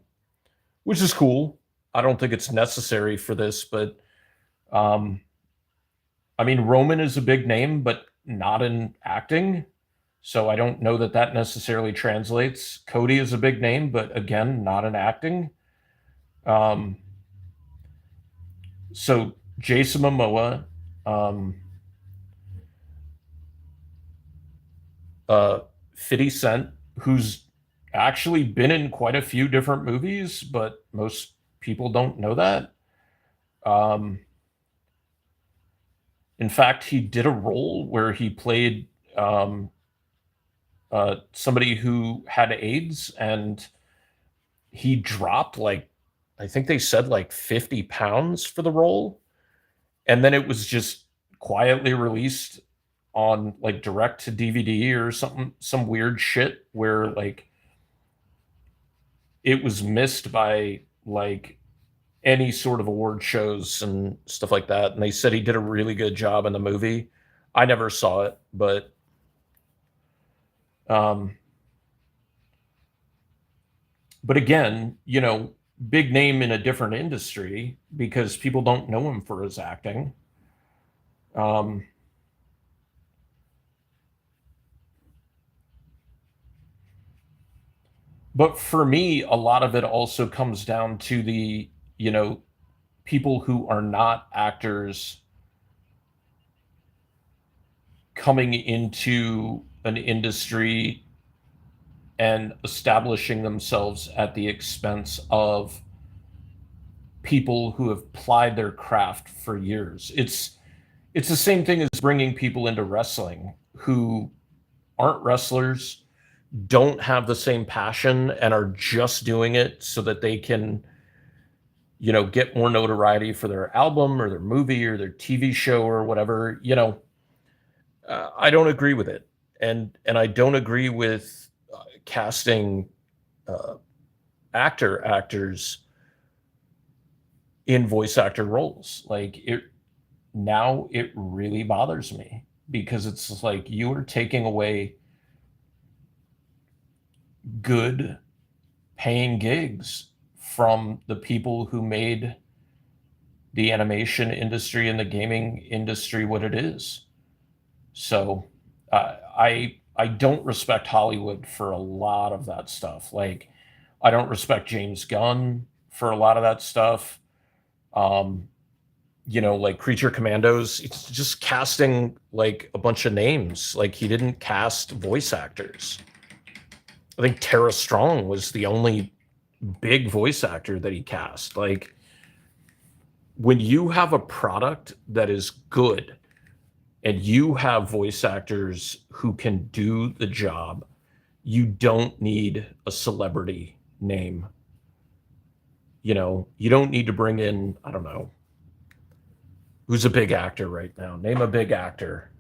which is cool. I don't think it's necessary for this, but um, I mean, Roman is a big name, but not in acting. So I don't know that that necessarily translates. Cody is a big name, but again, not in acting. Um, so Jason Momoa, um, uh, 50 Cent, who's actually been in quite a few different movies, but most people don't know that. Um, in fact, he did a role where he played somebody who had AIDS, and he dropped like, I think they said like 50 pounds for the role. And then it was just quietly released on like direct to DVD or something, some weird shit where like it was missed by like any sort of award shows and stuff like that. And they said he did a really good job in the movie. I never saw it, um, but again, you know, big name in a different industry because people don't know him for his acting. Um, But for me, a lot of it also comes down to the, people who are not actors coming into an industry and establishing themselves at the expense of people who have plied their craft for years. It's the same thing as bringing people into wrestling who aren't wrestlers, don't have the same passion, and are just doing it so that they can, get more notoriety for their album or their movie or their TV show or whatever. I don't agree with it, and I don't agree with casting uh, actors in voice actor roles. Like it now, it really bothers me because it's like you are taking away good paying gigs from the people who made the animation industry and the gaming industry what it is. So I don't respect Hollywood for a lot of that stuff. Like I don't respect James Gunn for a lot of that stuff. Um, like Creature Commandos, it's just casting like a bunch of names. Like he didn't cast voice actors. I think Tara Strong was the only big voice actor that he cast. Like when you have a product that is good and you have voice actors who can do the job, you don't need a celebrity name. You don't need to bring in, I don't know, who's a big actor right now? Name a big actor.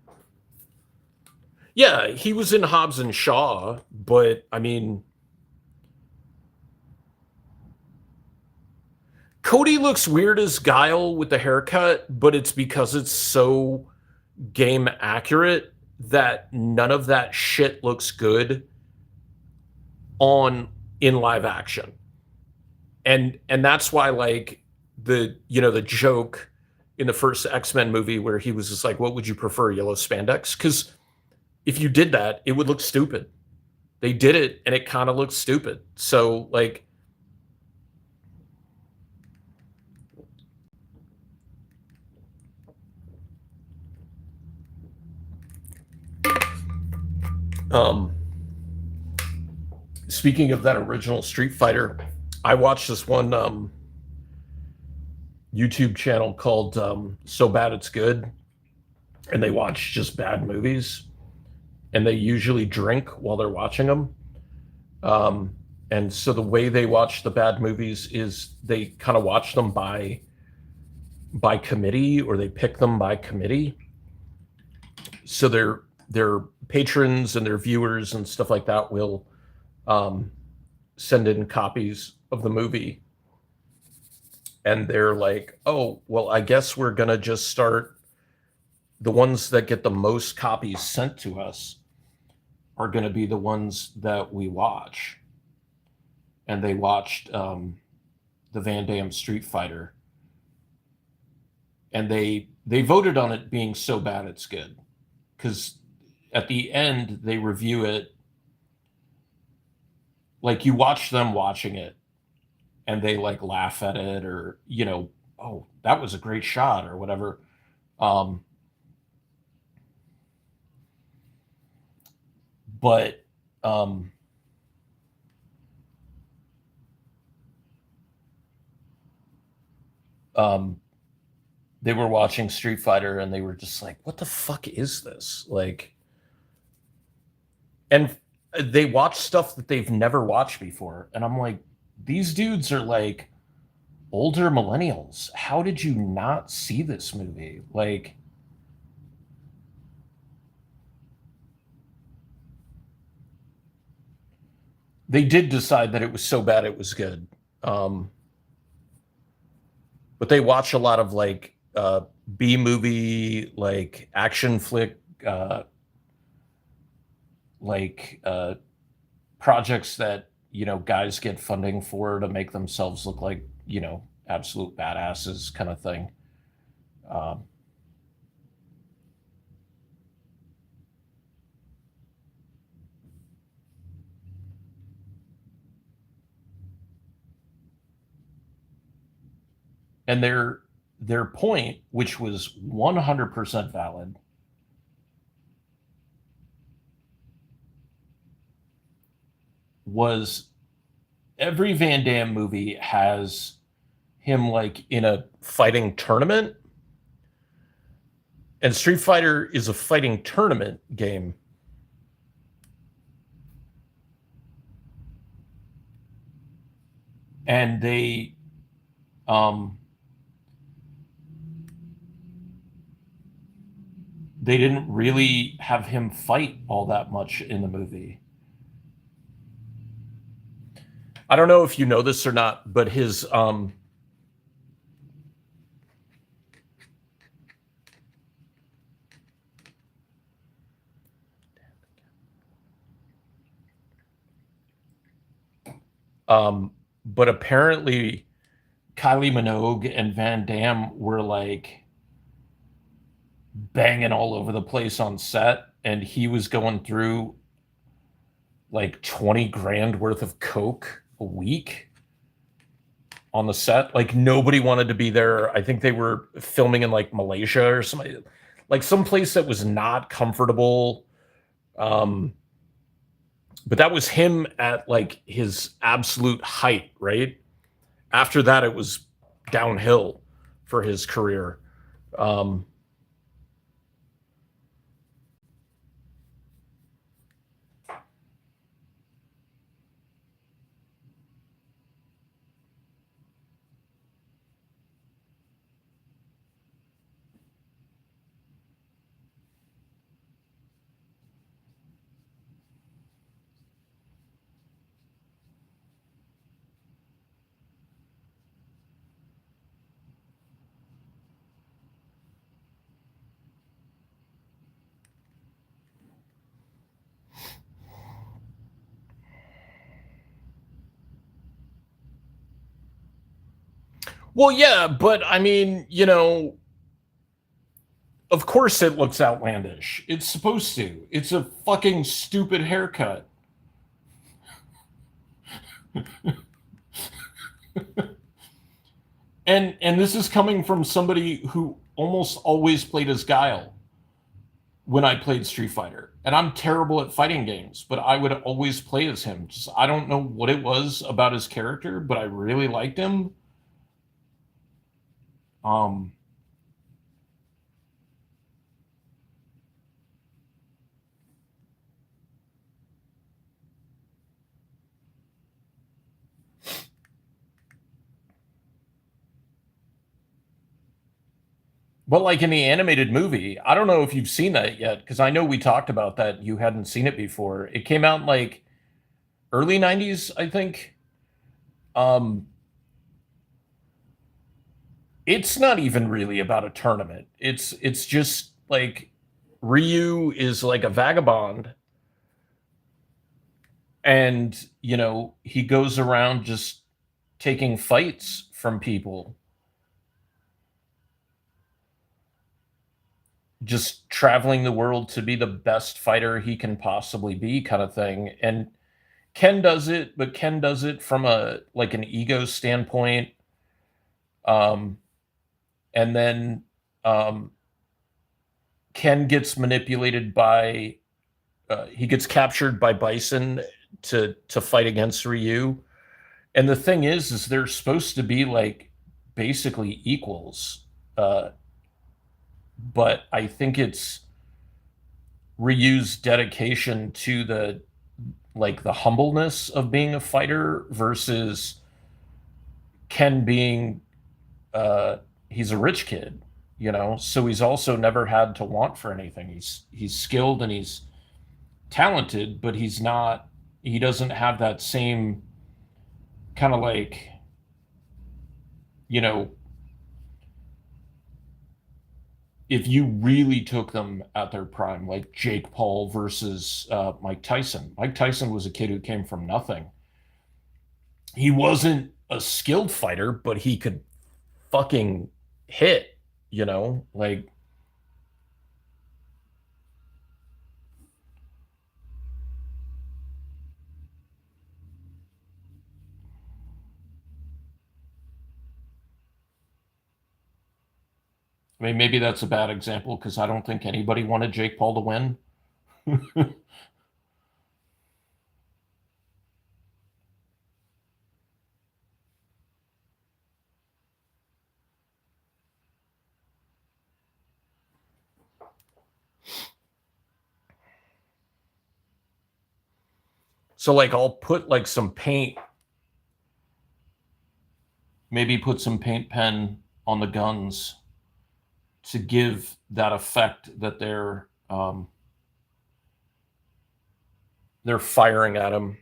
Yeah, he was in Hobbs and Shaw, but I mean, Cody looks weird as Guile with the haircut, but it's because it's so game accurate that none of that shit looks good on in live action. And that's why like the joke in the first X-Men movie where he was just like, what would you prefer, yellow spandex? Because if you did that, it would look stupid. They did it and it kind of looks stupid. So like um speaking of that original Street Fighter, I watched this one YouTube channel called So Bad It's Good, and they watch just bad movies, and they usually drink while they're watching them. And so the way they watch the bad movies is they kind of watch them by committee, or they pick them by committee. So their patrons and their viewers and stuff like that will send in copies of the movie, and they're like, oh, well, I guess we're gonna just start the ones that get the most copies sent to us are going to be the ones that we watch. And they watched the Van Damme Street Fighter, and they voted on it being so bad it's good, because at the end they review it like you watch them watching it, and they like laugh at it, or oh, that was a great shot or whatever. Um, but um, um, they were watching Street Fighter and they were just like, what the fuck is this? Like, and they watch stuff that they've never watched before. And I'm like, these dudes are like older millennials. How did you not see this movie? Like, they did decide that it was so bad it was good. Um, but they watch a lot of like B movie, like action flick, like projects that guys get funding for to make themselves look like absolute badasses, kind of thing. Um, And their point, which was 100% valid, was every Van Damme movie has him like in a fighting tournament, and Street Fighter is a fighting tournament game. And um they didn't really have him fight all that much in the movie. I don't know if you know this or not, but his but apparently Kylie Minogue and Van Damme were like banging all over the place on set, and he was going through like 20 grand worth of coke a week on the set. Like nobody wanted to be there. I think they were filming in like Malaysia or something, like some place that was not comfortable. Um, but that was him at like his absolute height, right? After that, it was downhill for his career. Um, well, yeah, but I mean, of course it looks outlandish. It's supposed to. It's a fucking stupid haircut. And this is coming from somebody who almost always played as Guile when I played Street Fighter. And I'm terrible at fighting games, but I would always play as him. Just I don't know what it was about his character, but I really liked him. Um but like in the animated movie, I don't know if you've seen that yet, because I know we talked about that. You hadn't seen it before. It came out in like early 90s, I think. Um it's not even really about a tournament. It's just like Ryu is like a vagabond, and he goes around just taking fights from people, just traveling the world to be the best fighter he can possibly be, kind of thing. And Ken does it, but Ken does it from a like an ego standpoint. um and then um Ken gets manipulated by he gets captured by Bison to fight against Ryu. And the thing is they're supposed to be like basically equals. But I think it's Ryu's dedication to the like the humbleness of being a fighter versus Ken being he's a rich kid, so he's also never had to want for anything. He's skilled and he's talented, but he doesn't have that same kind of like, you know, if you really took them at their prime, like Jake Paul versus Mike Tyson. Mike Tyson was a kid who came from nothing. He wasn't a skilled fighter, but he could fucking hit, like. I mean, maybe that's a bad example because I don't think anybody wanted Jake Paul to win. So like I'll put like some paint, maybe put some paint pen on the guns to give that effect that they're firing at him.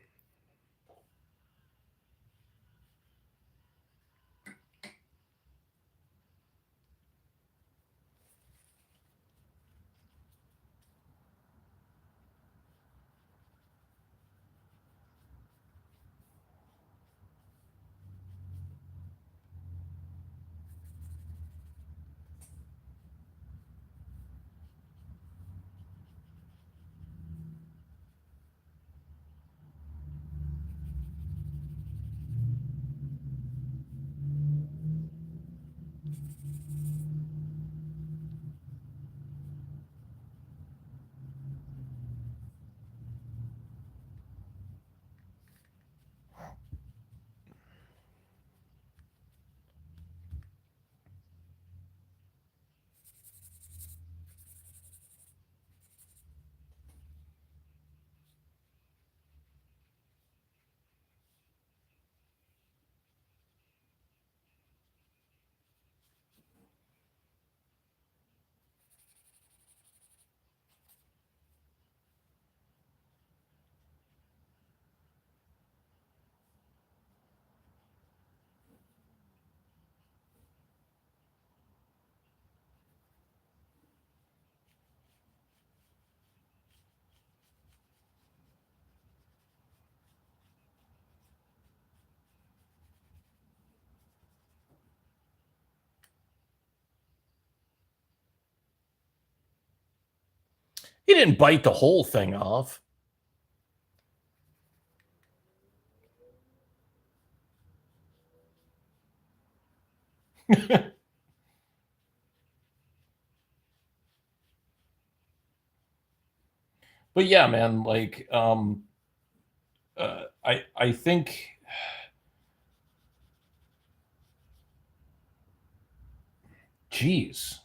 He didn't bite the whole thing off. But yeah, man, like I think, geez.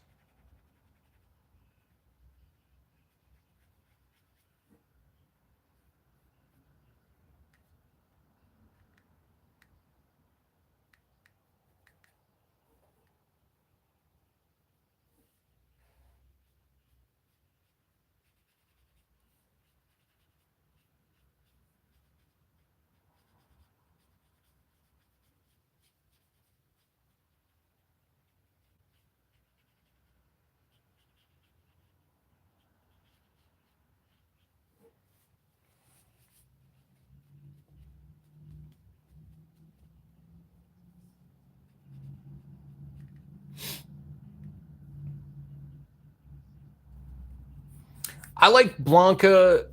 I like Blanca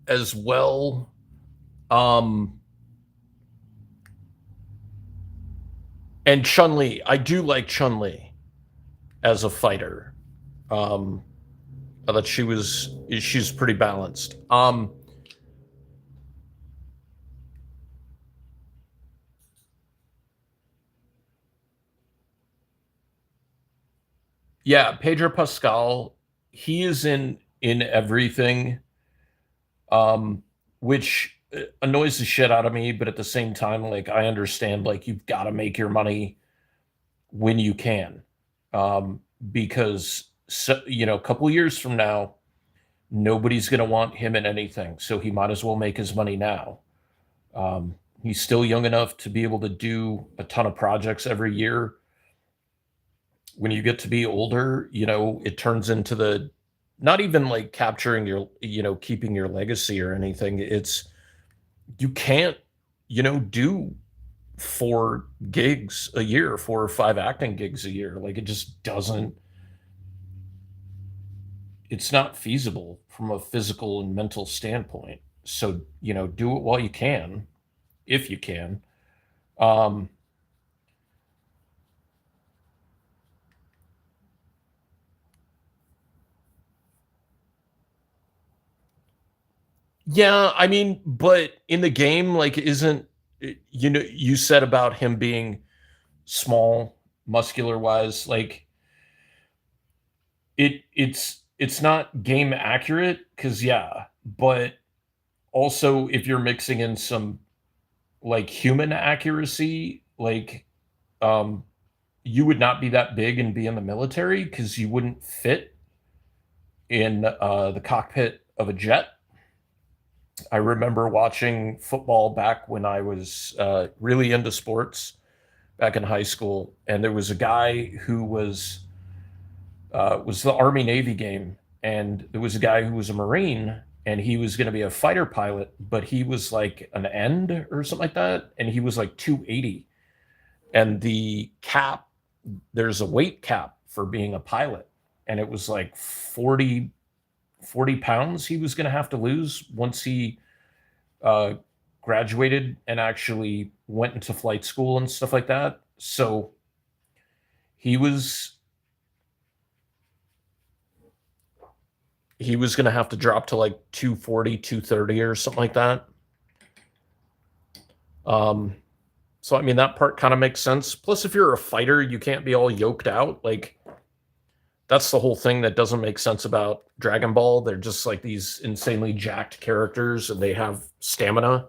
as well. Um and Chun-Li. I do like Chun-Li as a fighter. Um I thought she's pretty balanced. Yeah, Pedro Pascal, he is in everything, um, which annoys the shit out of me. But at the same time, like I understand, like you've got to make your money when you can, um, because so, a couple years from now, nobody's going to want him in anything. So he might as well make his money now. He's still young enough to be able to do a ton of projects every year. When you get to be older, it turns into the not even like capturing your, keeping your legacy or anything. It's you can't, do 4 gigs a year, 4 or 5 acting gigs a year. Like it just doesn't, it's not feasible from a physical and mental standpoint. So, do it while you can, if you can. Um, Yeah, I mean, but in the game, like, isn't you know, you said about him being small, muscular wise, like it's not game accurate because yeah, but also if you're mixing in some like human accuracy, like um you would not be that big and be in the military because you wouldn't fit in the cockpit of a jet. I remember watching football back when I was really into sports back in high school, and there was a guy who was the Army Navy game, and there was a guy who was a Marine, and he was going to be a fighter pilot, but he was like an end or something like that, and he was like 280, and the cap, there's a weight cap for being a pilot, and it was like 40 pounds he was going to have to lose once he uh, graduated and actually went into flight school and stuff like that. So he was he was going to have to drop to like 240, 230 or something like that. Um, so I mean that part kind of makes sense. Plus, if you're a fighter, you can't be all yoked out. Like that's the whole thing that doesn't make sense about Dragon Ball. They're just like these insanely jacked characters, and they have stamina.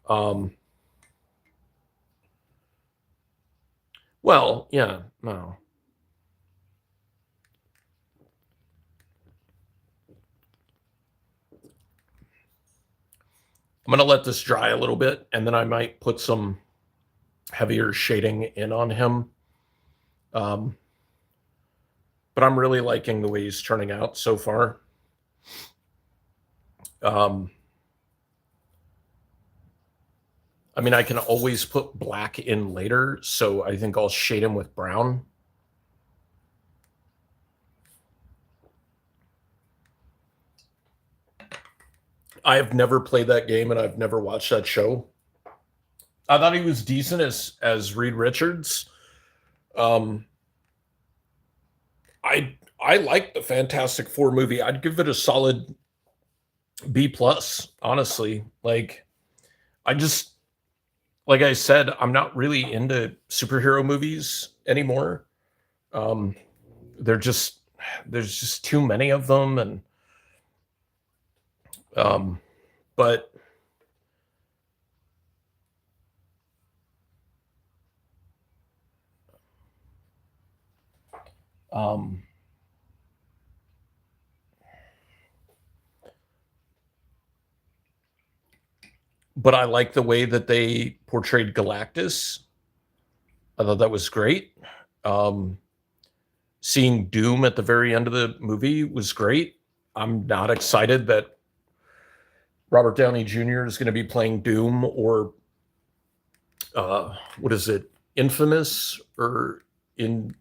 Um, well, yeah, no. I'm gonna let this dry a little bit, and then I might put some heavier shading in on him. Um, but I'm really liking the way he's turning out so far. Um, I mean, I can always put black in later, so I think I'll shade him with brown. I have never played that game and I've never watched that show. I thought he was decent as Reed Richards. Um, I like the Fantastic Four movie. I'd give it a solid B plus, honestly. Like I just like I said, I'm not really into superhero movies anymore. Um, they're just there's just too many of them, and um, but um, but I like the way that they portrayed Galactus. I thought that was great. Um, Seeing Doom at the very end of the movie was great. I'm not excited that Robert Downey Jr. is going to be playing Doom or what is it, Infamous or in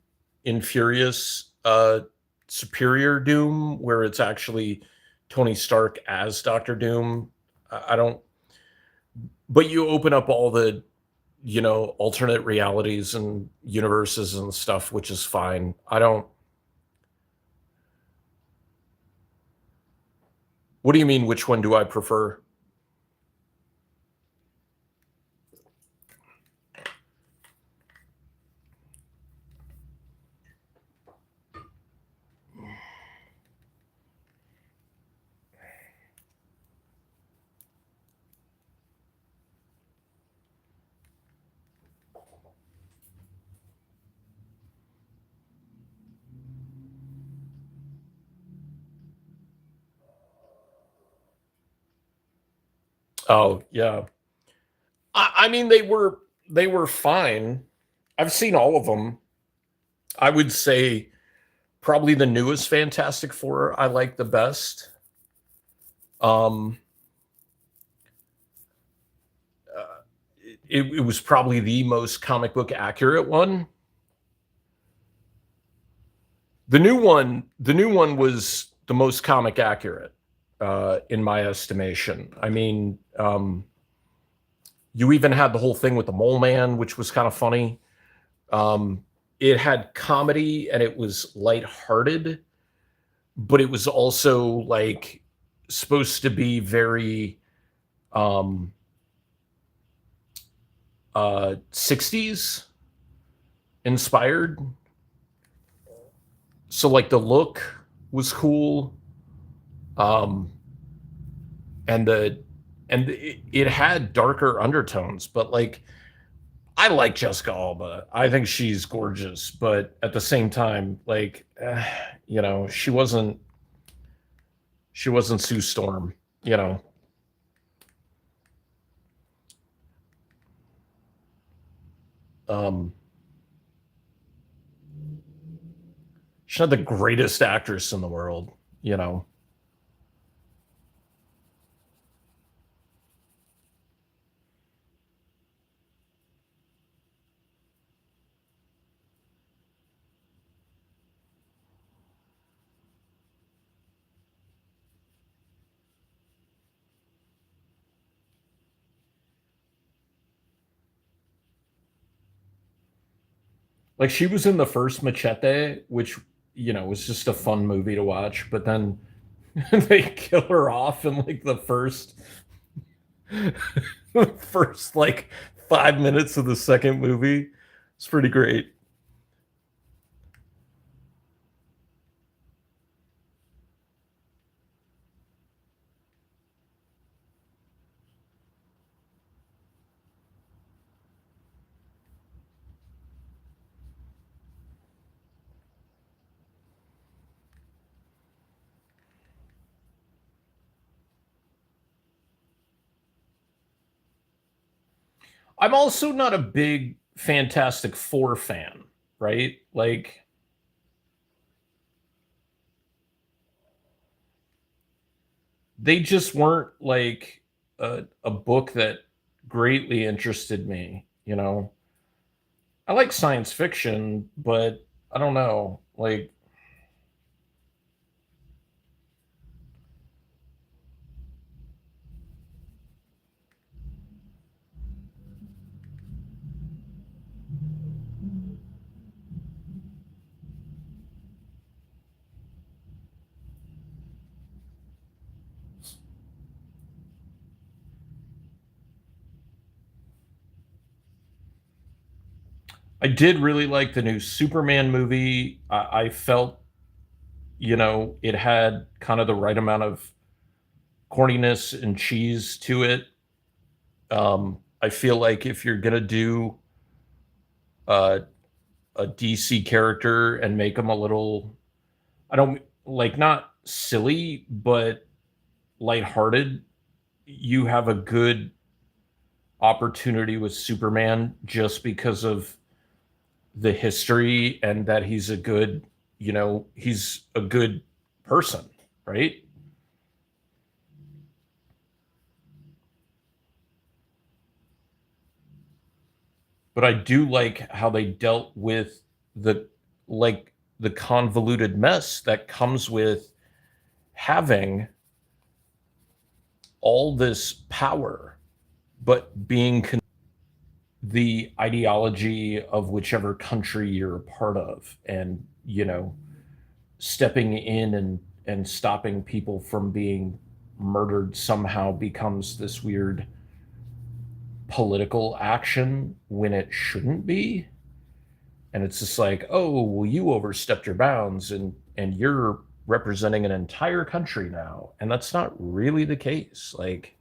Infurious Superior Doom, where it's actually Tony Stark as Doctor Doom. I don't. But you open up all the alternate realities and universes and stuff, which is fine. I don't. What do you mean? Which one do I prefer? Oh yeah. I mean they were fine. I've seen all of them. I would say probably the newest Fantastic Four I like the best. Um, uh, it was probably the most comic book accurate one. The new one was the most comic accurate, in my estimation. I mean, you even had the whole thing with the Mole Man, which was kind of funny. Um, it had comedy and it was lighthearted, but it was also like supposed to be very um 60s inspired. So like the look was cool. Um and it had darker undertones, but like I like Jessica Alba. I think she's gorgeous, but at the same time, like, she wasn't Sue Storm. You know, um, she's not the greatest actress in the world. You know, like she was in the first Machete, which was just a fun movie to watch, but then they kill her off in like the first like 5 minutes of the second movie. It's pretty great. I'm also not a big Fantastic Four fan, right? Like they just weren't like a book that greatly interested me, you know. I like science fiction, but I don't know. Like I did really like the new Superman movie. I felt, it had kind of the right amount of corniness and cheese to it. I feel like if you're gonna do uh, a DC character and make them a little, I don't like not silly, but lighthearted, you have a good opportunity with Superman just because of the history and that he's a good person, right? But I do like how they dealt with the like the convoluted mess that comes with having all this power but being the ideology of whichever country you're a part of, and stepping in and stopping people from being murdered somehow becomes this weird political action when it shouldn't be. And it's just like, oh well, you overstepped your bounds, and you're representing an entire country now, and that's not really the case. Like,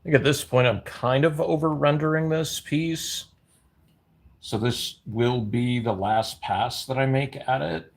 think at this point I'm kind of over rendering this piece. So this will be the last pass that I make at it.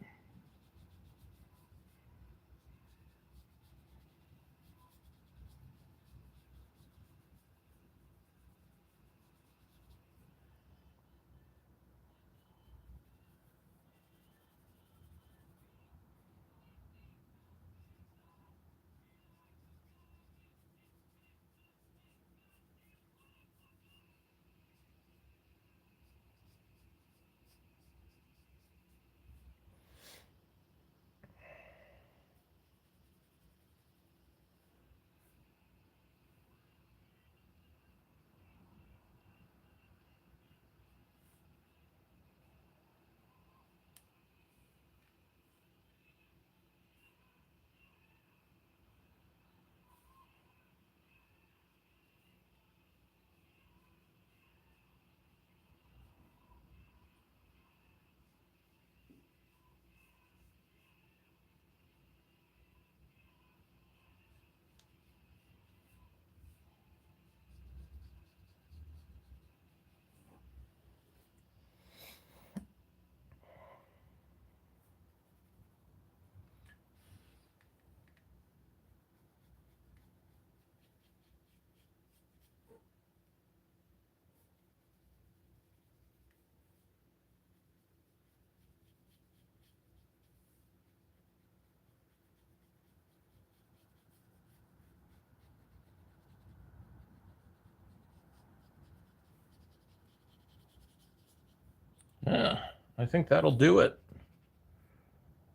Yeah, I think that'll do it.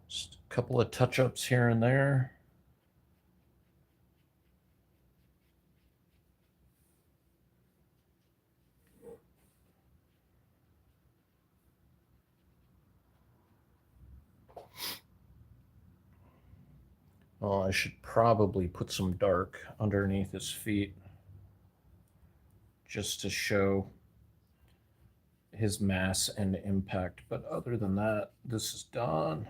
Just a couple of touch-ups here and there. Oh, I should probably put some dark underneath his feet just to show his mass and impact. But other than that, this is done.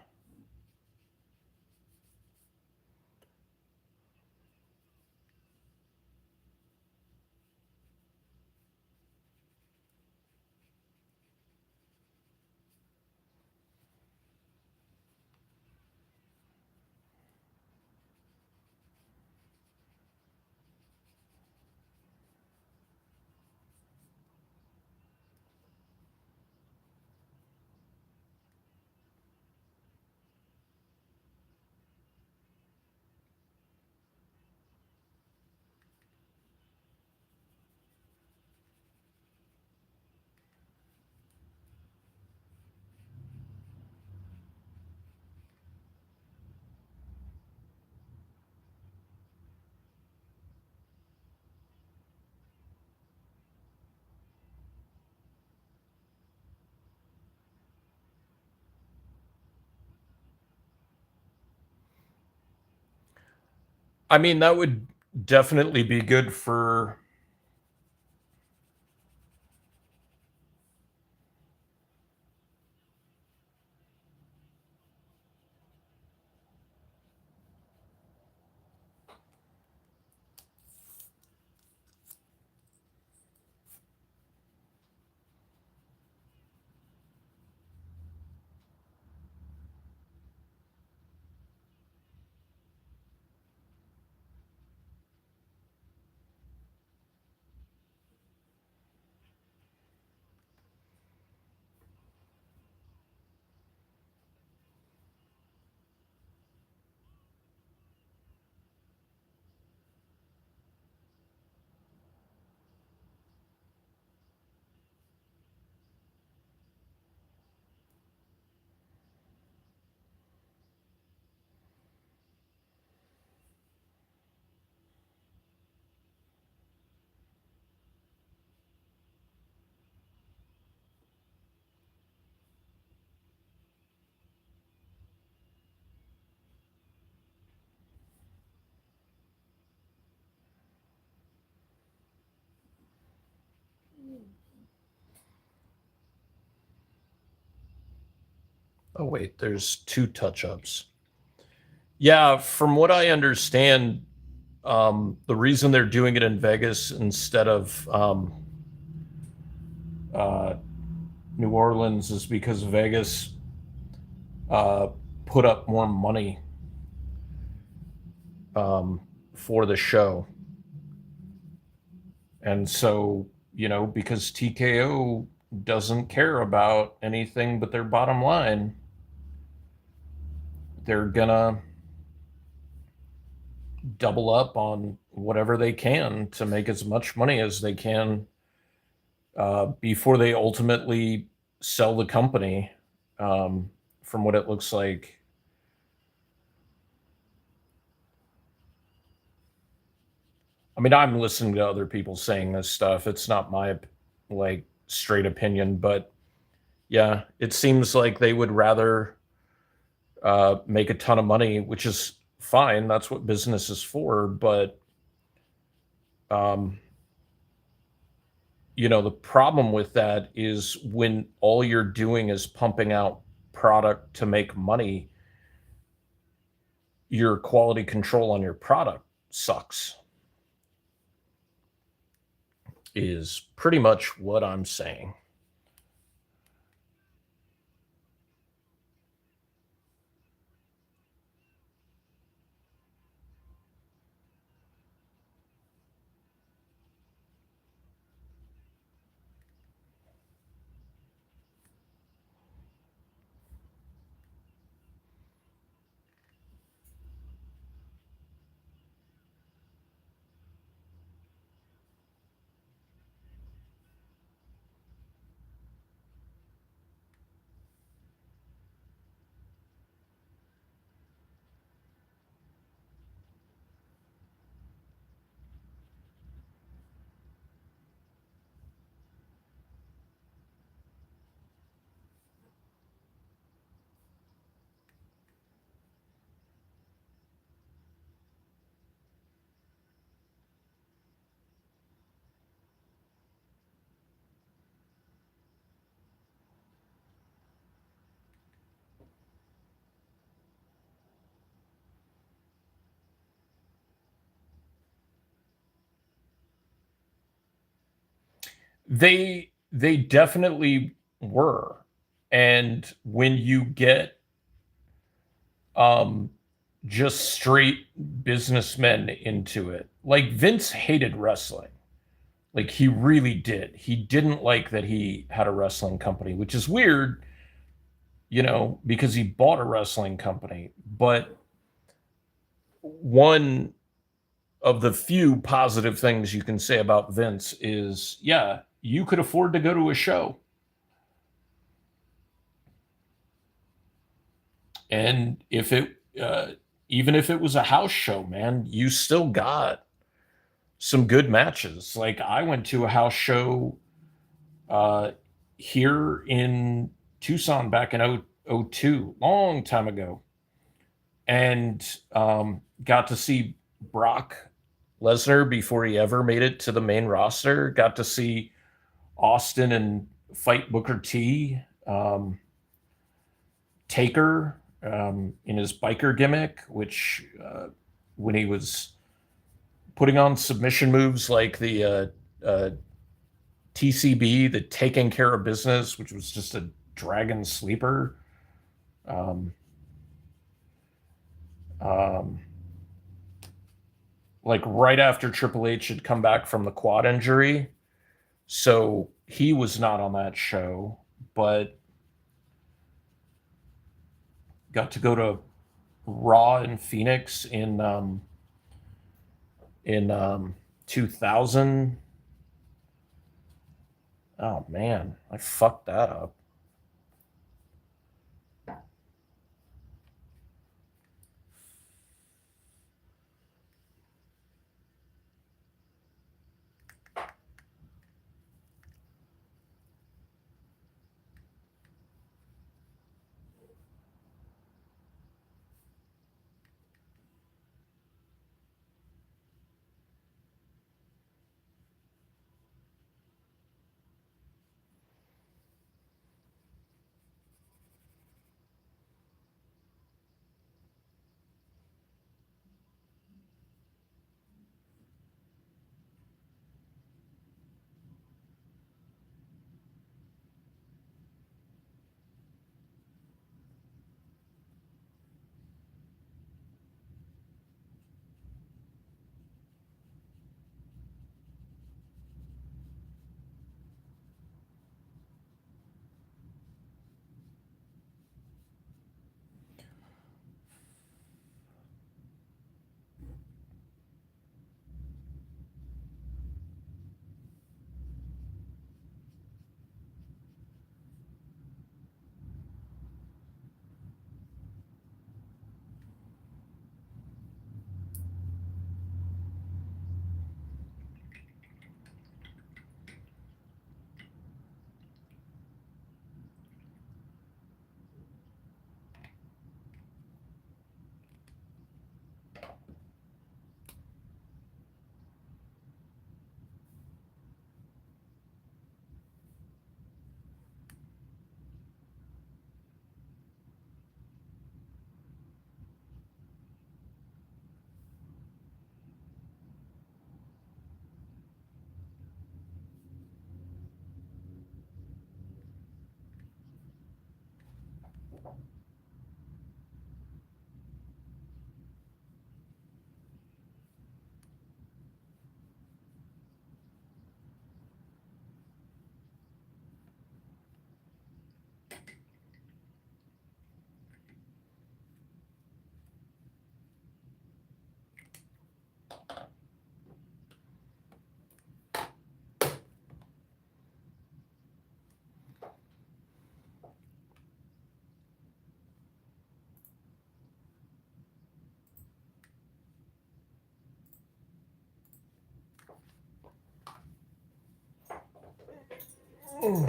I mean, that would definitely be good for. Oh, wait, there's two touch ups. Yeah, from what I understand, The reason they're doing it in Vegas instead of uh, New Orleans is because Vegas uh, put up more money um, for the show. And so, because TKO doesn't care about anything but their bottom line, they're gonna double up on whatever they can to make as much money as they can before they ultimately sell the company. From what it looks like, I mean, I'm listening to other people saying this stuff. It's not my like straight opinion, but yeah, it seems like they would rather make a ton of money, which is fine. That's what business is for. But um, the problem with that is when all you're doing is pumping out product to make money, your quality control on your product sucks. Is pretty much what I'm saying. They definitely were. And when you get um just straight businessmen into it, like Vince hated wrestling. Like he really did. He didn't like that he had a wrestling company, which is weird, because he bought a wrestling company. But one of the few positive things you can say about Vince is, yeah, you could afford to go to a show. And even if it was a house show, man, you still got some good matches. Like I went to a house show uh, here in Tucson back in 02, long time ago, and got to see Brock Lesnar before he ever made it to the main roster. Got to see Austin and fight Booker T. Taker in his biker gimmick, which when he was putting on submission moves like the TCB, the taking care of business, which was just a dragon sleeper. Um, um, like right after Triple H had come back from the quad injury. So he was not on that show, but got to go to Raw in Phoenix in 2000. Oh man, I fucked that up. Oh.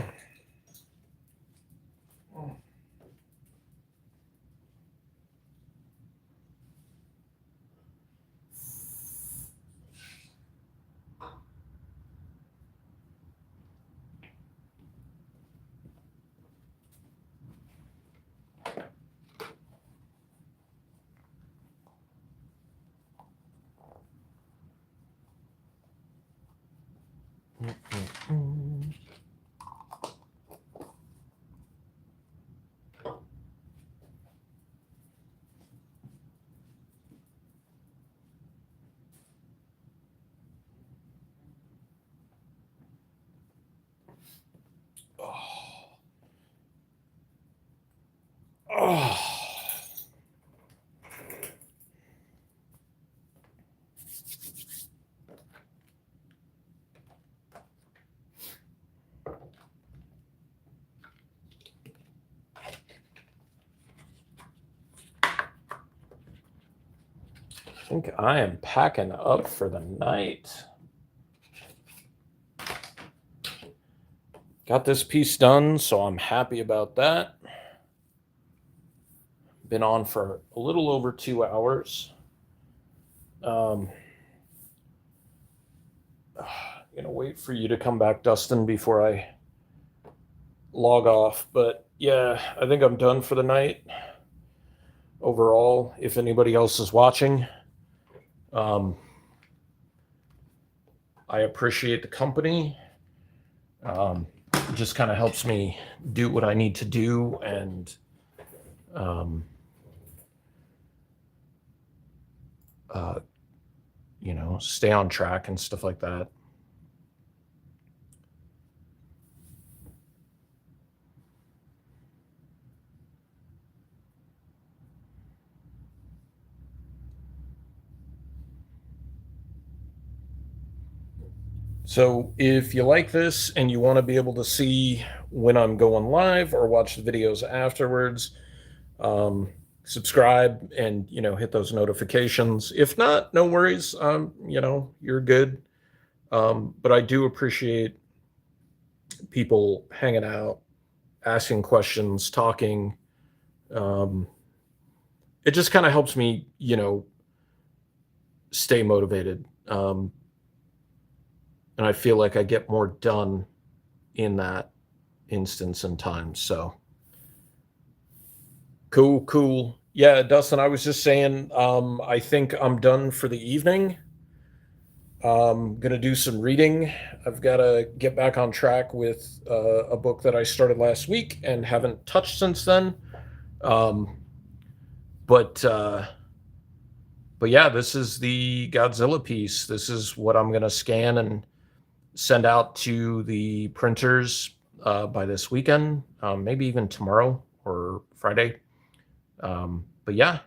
I think I am packing up for the night. Got this piece done, so I'm happy about that. Been on for a little over 2 hours. Gonna wait for you to come back, Dustin, before I log off. But yeah, I think I'm done for the night. Overall, if anybody else is watching, I appreciate the company. It just kind of helps me do what I need to do and stay on track and stuff like that. So if you like this and you want to be able to see when I'm going live or watch the videos afterwards, subscribe and hit those notifications. If not, no worries. You're good. But I do appreciate people hanging out, asking questions, talking. It just kind of helps me, stay motivated. And I feel like I get more done in that instance and time. So cool. Yeah, Dustin, I was just saying, I think I'm done for the evening. I'm going to do some reading. I've got to get back on track with a book that I started last week and haven't touched since then. But yeah, this is the Godzilla piece. This is what I'm going to scan and send out to the printers by this weekend, maybe even tomorrow or Friday. But yeah.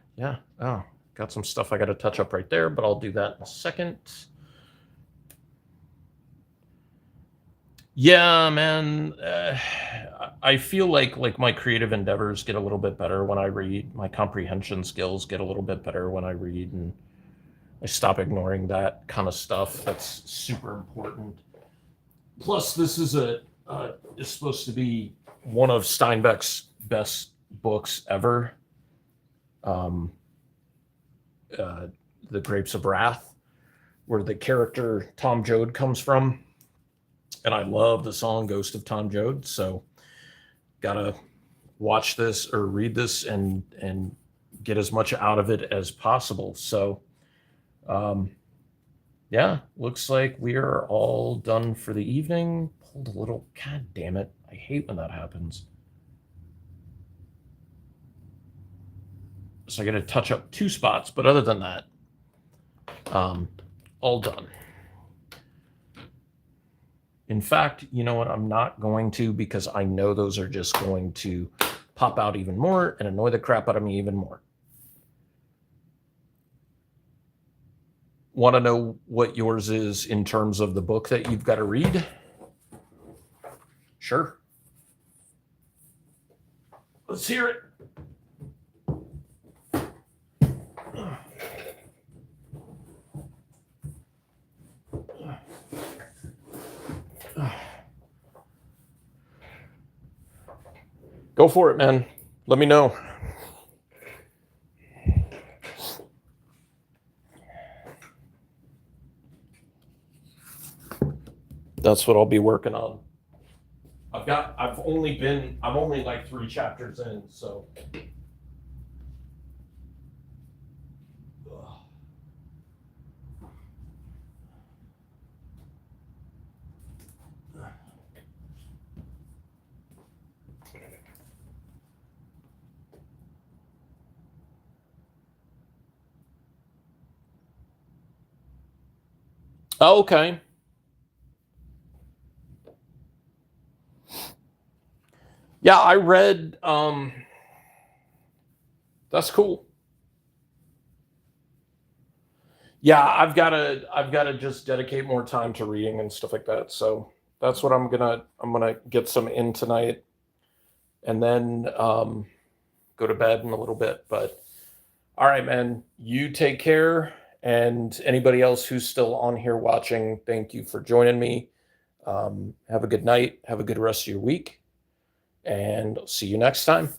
Oh, got some stuff I got to touch up right there, but I'll do that in a second. Yeah, man. I feel like my creative endeavors get a little bit better when I read. My comprehension skills get a little bit better when I read, and I stop ignoring that kind of stuff. That's super important. Plus, this is is supposed to be one of Steinbeck's best books ever. The Grapes of Wrath, where the character Tom Joad comes from. And I love the song Ghost of Tom Joad. So gotta watch this or read this and get as much out of it as possible. So yeah, looks like we are all done for the evening. Pulled a little, god damn it. I hate when that happens. So I gotta touch up 2 spots, but other than that, all done. In fact, you know what? I'm not going to, because I know those are just going to pop out even more and annoy the crap out of me even more. Want to know what yours is in terms of the book that you've got to read? Sure. Let's hear it. Go for it, man. Let me know. That's what I'll be working on. I'm only like 3 chapters in, so. Oh, okay. Yeah, I read, that's cool. Yeah, I've gotta just dedicate more time to reading and stuff like that. So that's what I'm gonna get some in tonight, and then go to bed in a little bit. But all right, man, you take care. And anybody else who's still on here watching, thank you for joining me. Have a good night. Have a good rest of your week. And I'll see you next time.